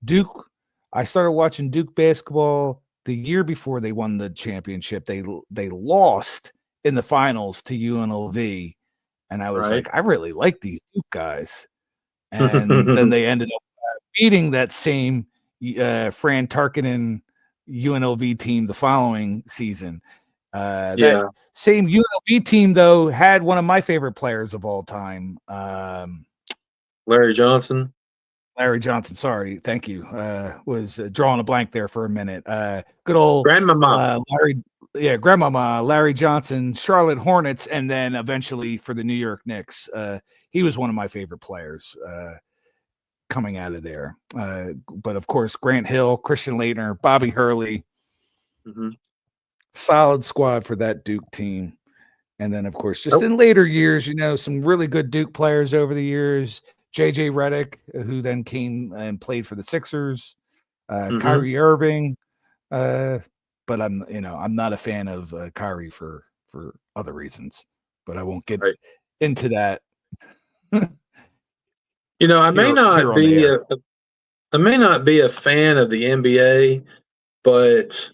Duke. I started watching Duke basketball the year before they won the championship. They lost in the finals to UNLV, and I was like, I really like these Duke guys. And then they ended up beating that same Fran Tarkenton UNLV team the following season. That Yeah. same UNLV team, though, had one of my favorite players of all time, Larry Johnson. Larry Johnson. Sorry, thank you. Was drawing a blank there for a minute. Good old Grandmama. Grandmama Larry Johnson, Charlotte Hornets, and then eventually for the New York Knicks. He was one of my favorite players coming out of there. But of course, Grant Hill, Christian Laettner, Bobby Hurley, Mm-hmm. solid squad for that Duke team. And then, of course, just Nope. in later years, some really good Duke players over the years. JJ Redick, who then came and played for the Sixers, Mm-hmm. Kyrie Irving. But I'm not a fan of Kyrie for other reasons. But I won't get into that. I may not be I may not be a fan of the NBA, but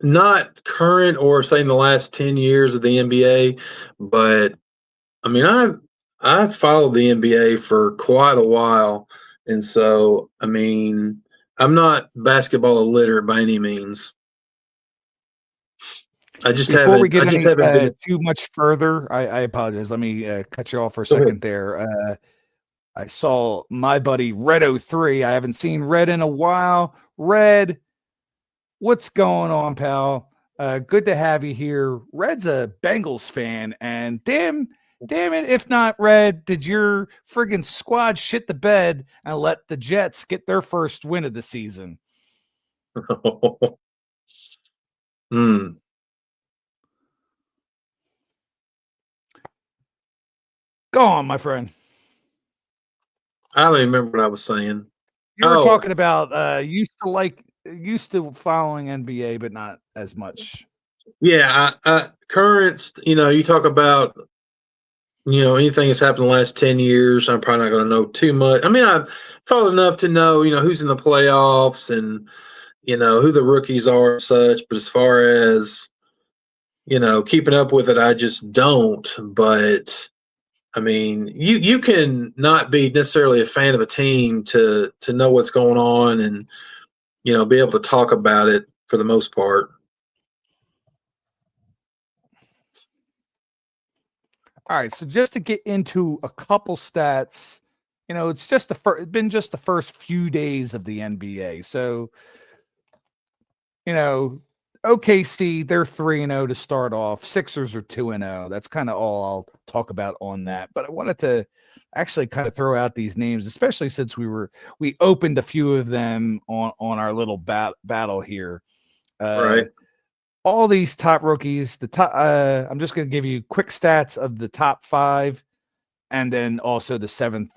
not current or say in the last 10 years of the NBA, but I mean I've followed the NBA for quite a while, and so I mean I'm not basketball illiterate by any means. Before we get any been too much further, I apologize. Let me cut you off for a Go ahead. second there. I saw my buddy Red03. I haven't seen Red in a while. Red, what's going on, pal? Good to have you here. Red's a Bengals fan, and damn it, if not Red, did your friggin' squad shit the bed and let the Jets get their first win of the season? Hmm. Go on, my friend. I don't even remember what I was saying. You were talking about used to following NBA, but not as much. Yeah, current. You talk about anything that's happened in the last 10 years. I'm probably not going to know too much. I mean, I've followed enough to know who's in the playoffs and who the rookies are and such. But as far as keeping up with it, I just don't. But I mean, you can not be necessarily a fan of a team to know what's going on and be able to talk about it for the most part. All right, so just to get into a couple stats, it's just been just the first few days of the NBA. So, OKC, they're 3-0 to start off. Sixers are 2-0. That's kind of all I'll talk about on that. But I wanted to actually kind of throw out these names, especially since we opened a few of them on our little battle here. Right. All these top rookies, I'm just going to give you quick stats of the top 5, and then also the seventh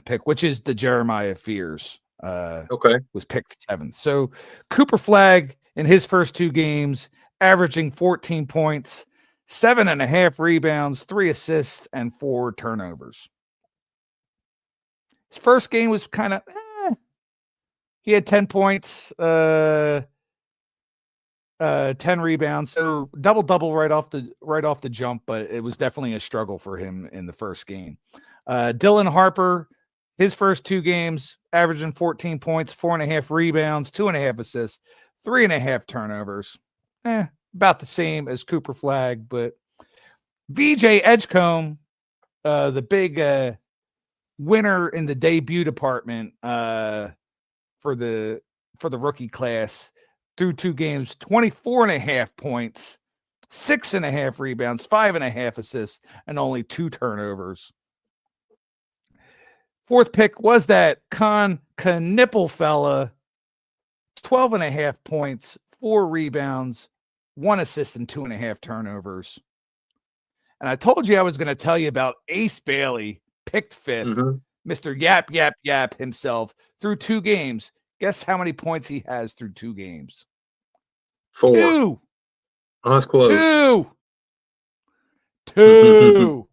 pick, which is the Jeremiah Fears. Okay. Was picked 7th. So Cooper Flagg in his first 2 games, averaging 14 points, 7.5 rebounds, 3 assists, and 4 turnovers. His first game was kind of he had 10 points, 10 rebounds, so double right off the jump, but it was definitely a struggle for him in the first game. Dylan Harper, his first 2 games, averaging 14 points, 4.5 rebounds, 2.5 assists, 3.5 turnovers. About the same as Cooper Flagg, but VJ Edgecombe, the big winner in the debut department for the rookie class, through 2 games, 24.5 points, 6.5 rebounds, 5.5 assists, and only 2 turnovers. 4th pick was that Con Knipple fella, 12.5 points, 4 rebounds, 1 assist, and 2.5 turnovers. And I told you I was going to tell you about Ace Bailey, picked 5th, Mr. Yap Yap Yap himself, through 2 games. Guess how many points he has through 2 games? 4. 2. Oh, that's close. 2.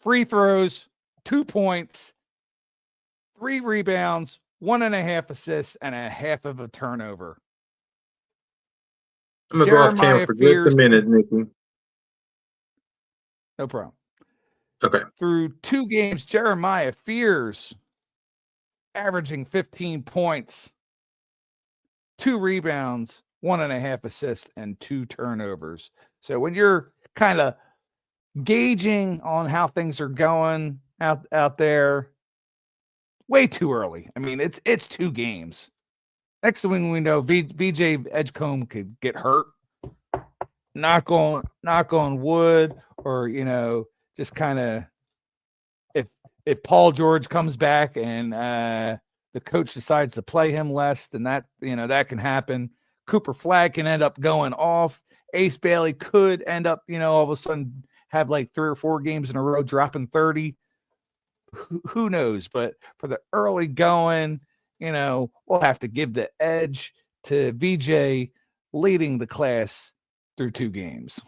Free throws, 2 points, 3 rebounds, 1.5 assists, and a half of a turnover. I'm going to go off camera for just a minute, Nikki. No problem. Okay. Through 2 games, Jeremiah Fears averaging 15 points, 2 rebounds, 1.5 assists, and 2 turnovers. So when you're kind of gauging on how things are going out there, way too early. I mean, it's 2 games. Next thing we know, VJ Edgecombe could get hurt. Knock on wood, or just kind of if Paul George comes back and the coach decides to play him less, then that can happen. Cooper Flagg can end up going off. Ace Bailey could end up, all of a sudden have like 3 or 4 games in a row dropping 30. Who knows? But for the early going, we'll have to give the edge to VJ leading the class through 2 games.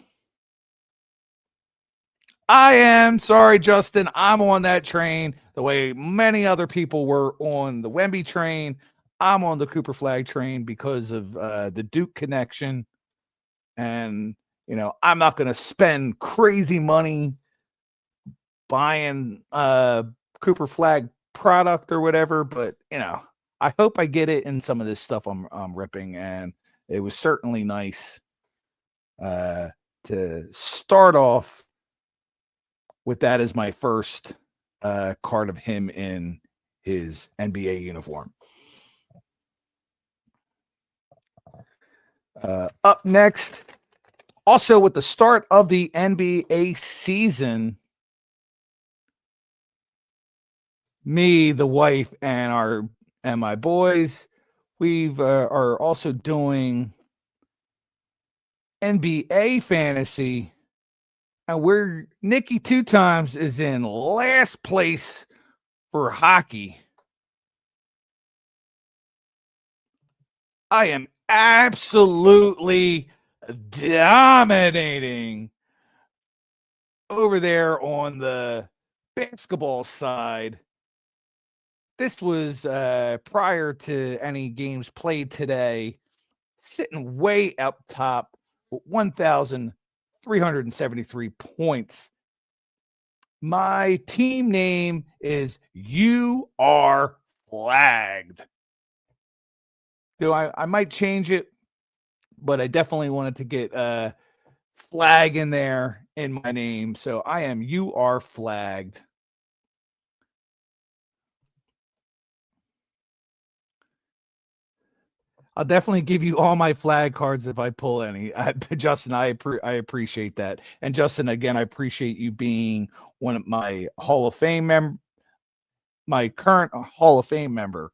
I am sorry, Justin. I'm on that train the way many other people were on the Wemby train. I'm on the Cooper Flagg train because of the Duke connection. And, I'm not going to spend crazy money buying Cooper Flagg product or whatever. But, I hope I get it in some of this stuff I'm ripping. And it was certainly nice to start off with that as my first card of him in his NBA uniform. Up next, also with the start of the NBA season, me, the wife, and my boys, we've are also doing NBA fantasy. And where Nikki 2 times is in last place for hockey. I am absolutely dominating over there on the basketball side. This was prior to any games played today, sitting way up top with 1,373 points. My team name is You Are Flagged. I might change it, but I definitely wanted to get flag in there in my name. So I am You Are Flagged. I'll definitely give you all my flag cards if I pull any. Justin, I appreciate that. And Justin, again, I appreciate you being one of my Hall of Fame my current Hall of Fame member.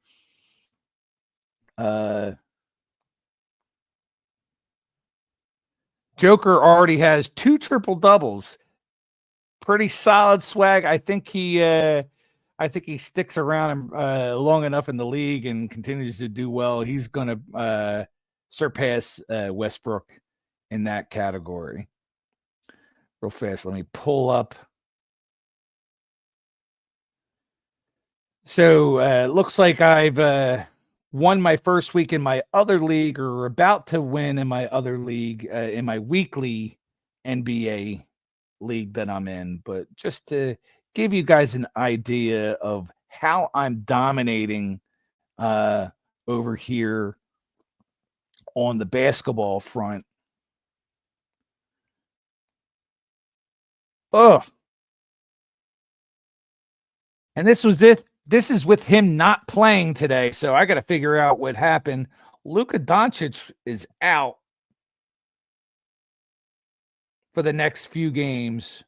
Joker already has 2 triple doubles. Pretty solid swag. I think he sticks around long enough in the league and continues to do well. He's going to surpass Westbrook in that category. Real fast, let me pull up. So looks like I've won my first week in my other league, or about to win in my other league, in my weekly NBA league that I'm in. But just to give you guys an idea of how I'm dominating over here on the basketball front. Oh, and this is with him not playing today, so I got to figure out what happened. Luka Doncic is out for the next few games,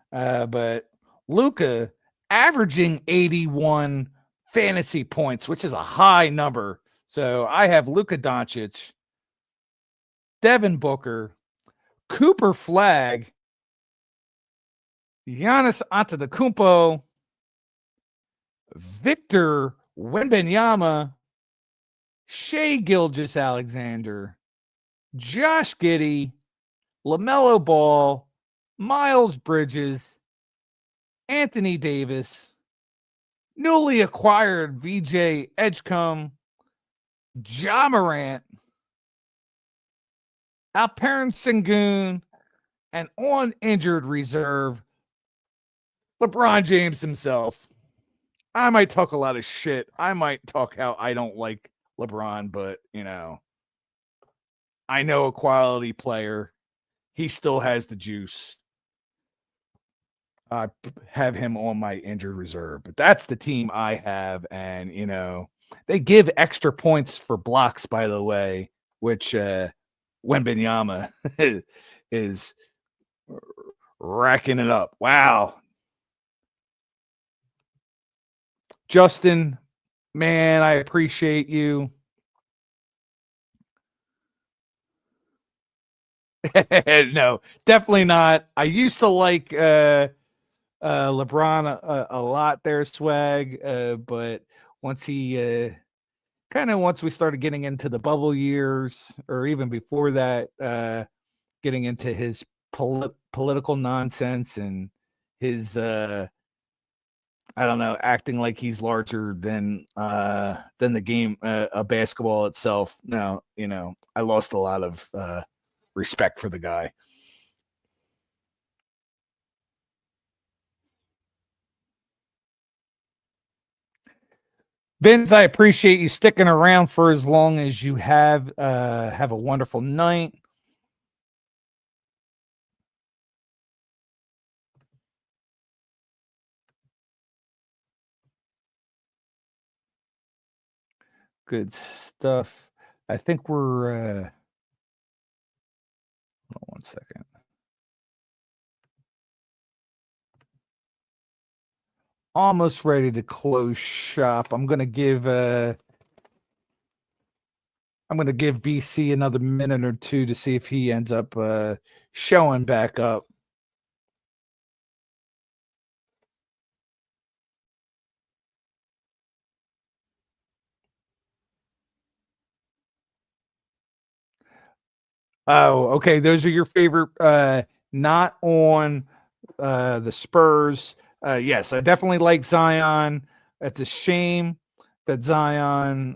but Luka averaging 81 fantasy points, which is a high number. So I have Luka Doncic, Devin Booker, Cooper Flagg, Giannis Antetokounmpo, Victor Wembanyama, Shai Gilgeous-Alexander, Josh Giddey, LaMelo Ball, Miles Bridges, Anthony Davis, newly acquired VJ Edgecombe, Ja Morant, Alperen Sengun, and on injured reserve, LeBron James himself. I might talk a lot of shit. I might talk how I don't like LeBron, but, I know a quality player. He still has the juice. I have him on my injured reserve, but that's the team I have. And, they give extra points for blocks, by the way, which Wembanyama is racking it up. Wow. Justin, man, I appreciate you. No, definitely not. I used to like LeBron a lot there, Swag, but once he once we started getting into the bubble years, or even before that, getting into his political nonsense and his I don't know, acting like he's larger than the game of basketball itself. No, I lost a lot of respect for the guy. Vince, I appreciate you sticking around for as long as you have. Have a wonderful night. Good stuff. I think we're hold on one second. Almost ready to close shop. I'm gonna give BC another minute or two to see if he ends up showing back up. Oh, okay. Those are your favorite, not on the Spurs. Yes, I definitely like Zion. It's a shame that Zion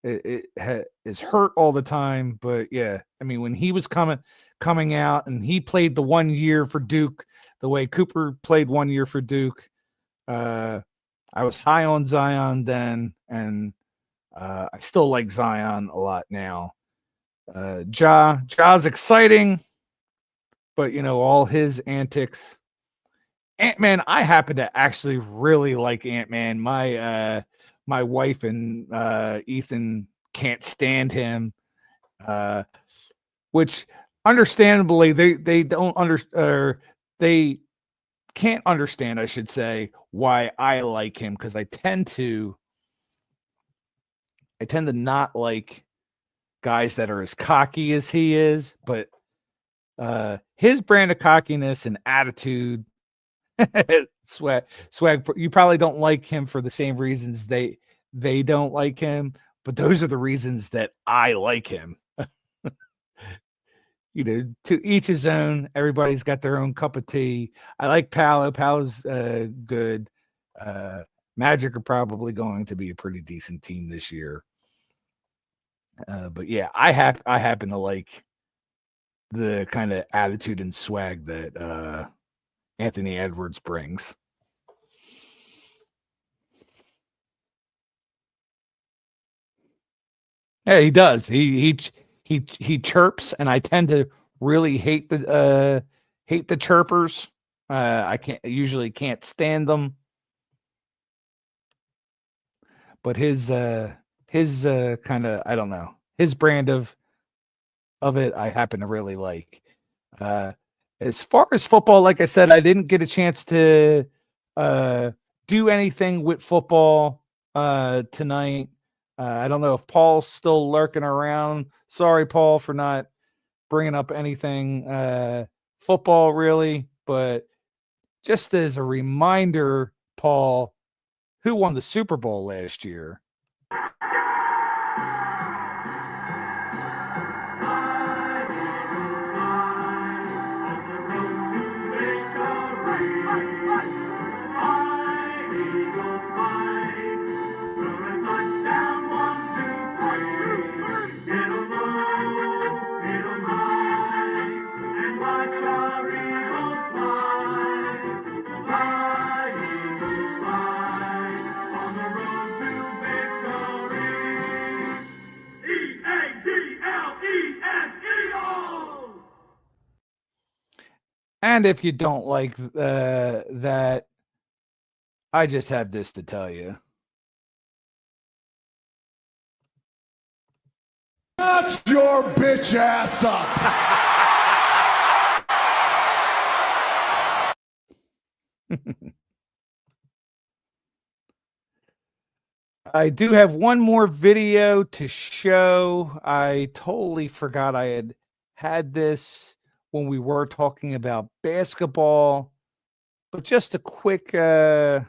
is hurt all the time. But yeah, I mean, when he was coming out and he played the 1 year for Duke, the way Cooper played 1 year for Duke, I was high on Zion then, and I still like Zion a lot now. Ja's exciting, but all his antics. Ant-Man, I happen to actually really like Ant-Man. My wife and Ethan can't stand him, which understandably they don't they can't understand, I should say, why I like him, because I tend to not like guys that are as cocky as he is, but his brand of cockiness and attitude, swag, you probably don't like him for the same reasons they don't like him, but those are the reasons that I like him. To each his own. Everybody's got their own cup of tea. I like Paolo. Paolo's good. Magic are probably going to be a pretty decent team this year. But yeah, I happen to like the kind of attitude and swag that Anthony Edwards brings. Yeah, he does. He chirps, and I tend to really hate the chirpers. I usually can't stand them. But his kind of, I don't know, his brand of it, I happen to really like. As far as football, like I said, I didn't get a chance to do anything with football tonight. I don't know if Paul's still lurking around. Sorry, Paul, for not bringing up anything football really. But just as a reminder, Paul, who won the Super Bowl last year? And if you don't like that, I just have this to tell you. Shut your bitch ass up. I do have one more video to show. I totally forgot I had this when we were talking about basketball, but just a quick video,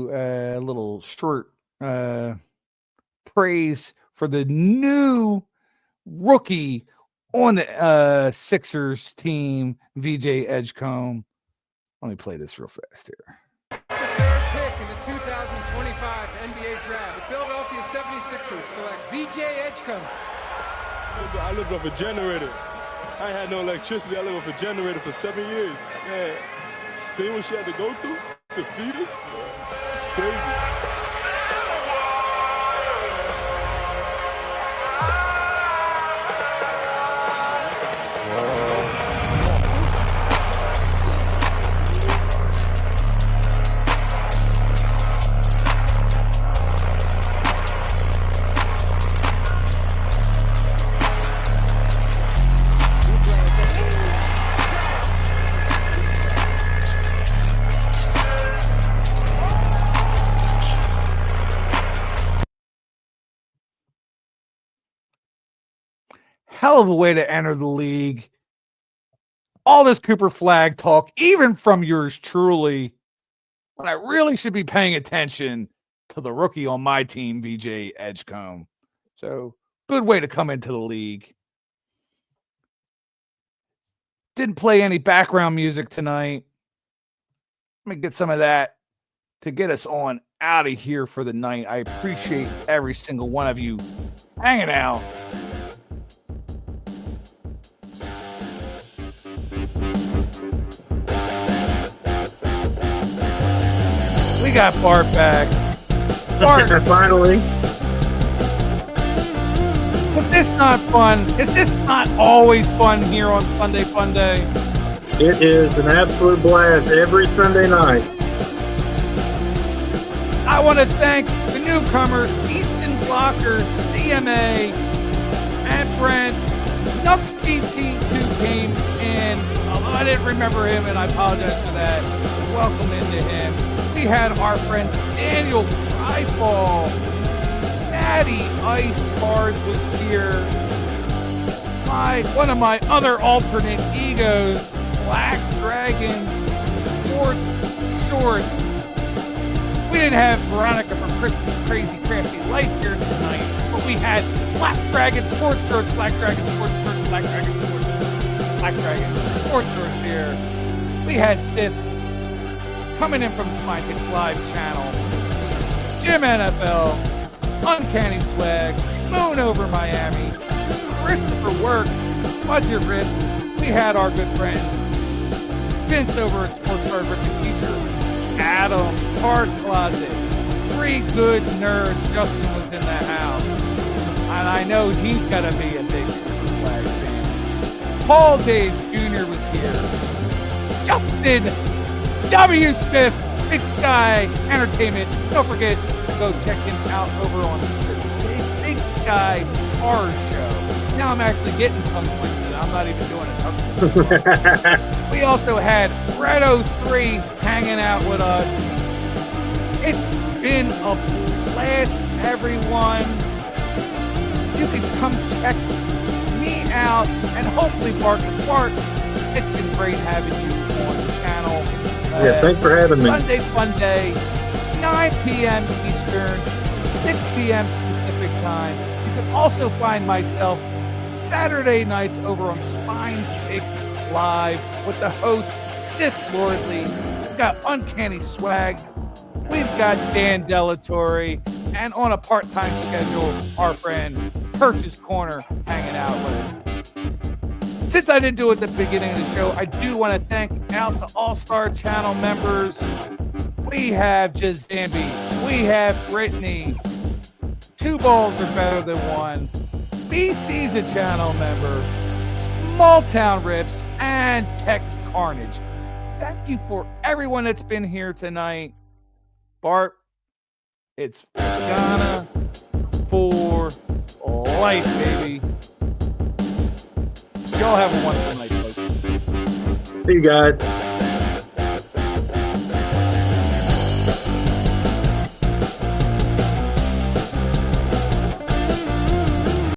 a little short praise for the new rookie on the Sixers team, VJ Edgecombe. Let me play this real fast here. The third pick in the 2025 NBA Draft, the Philadelphia 76ers select VJ Edgecombe. I lived off a generator. I ain't had no electricity. I lived off a generator for 7 years. Yeah. See what she had to go through to feed us? It's crazy. Hell of a way to enter the league. All this Cooper Flag talk, even from yours truly, when I really should be paying attention to the rookie on my team, VJ Edgecombe. So, good way to come into the league. Didn't play any background music tonight. Let me get some of that to get us on out of here for the night. I appreciate every single one of you hanging out. We got Bart back. Bart, Finally. was this not fun? Is this not always fun here on Funday? It is an absolute blast every Sunday night. I want to thank the newcomers, Easton Blockers, CMA, and Brent. Nux BT2 came in, although I didn't remember him, and I apologize for that. Welcome into him. We had our friends Daniel Rifle, Natty Ice Cards was here. One of my other alternate egos, Black Dragons, Sports Shorts. We didn't have Veronica from Kristen's Crazy Crafty Life here tonight, but we had Black Dragon Sports Shorts, Black Dragon Sports Shorts, Black Dragon Sports Shorts, Black Dragon Sports Shorts here. We had Sith coming in from the Spine6 Live channel, Jim NFL, Uncanny Swag, Moon Over Miami, Christopher Works, Budget Rips. We had our good friend Vince over at Sports Card Ripping Teacher, Adams, Card Closet, 3 good nerds. Justin was in the house, and I know he's got to be a big Cooper Flag fan. Paul Dage Jr. was here. Justin W. Smith, Big Sky Entertainment. Don't forget to go check him out over on this Big Sky Horror Show. Now I'm actually getting tongue twisted. I'm not even doing a tongue twister. We also had Redo3 hanging out with us. It's been a blast, everyone. You can come check me out and hopefully Bart. It's been great having you on the channel. Yeah, thanks for having me. Sunday Funday, 9 p.m. Eastern, 6 p.m. Pacific time. You can also find myself Saturday nights over on Spine6 Live with the host, Sith Lordly. We've got Uncanny Swag. We've got Dan Delatorre. And on a part-time schedule, our friend Purchase Corner hanging out with us. Since I didn't do it at the beginning of the show, I do want to thank out the All-Star Channel members. We have Jazambi. We have Brittany. 2 balls are better than 1. BC's a channel member. Small Town Rips, and Tex Carnage. Thank you for everyone that's been here tonight. Bart, it's Ghana for life, baby. Y'all have a wonderful night, folks. See you guys.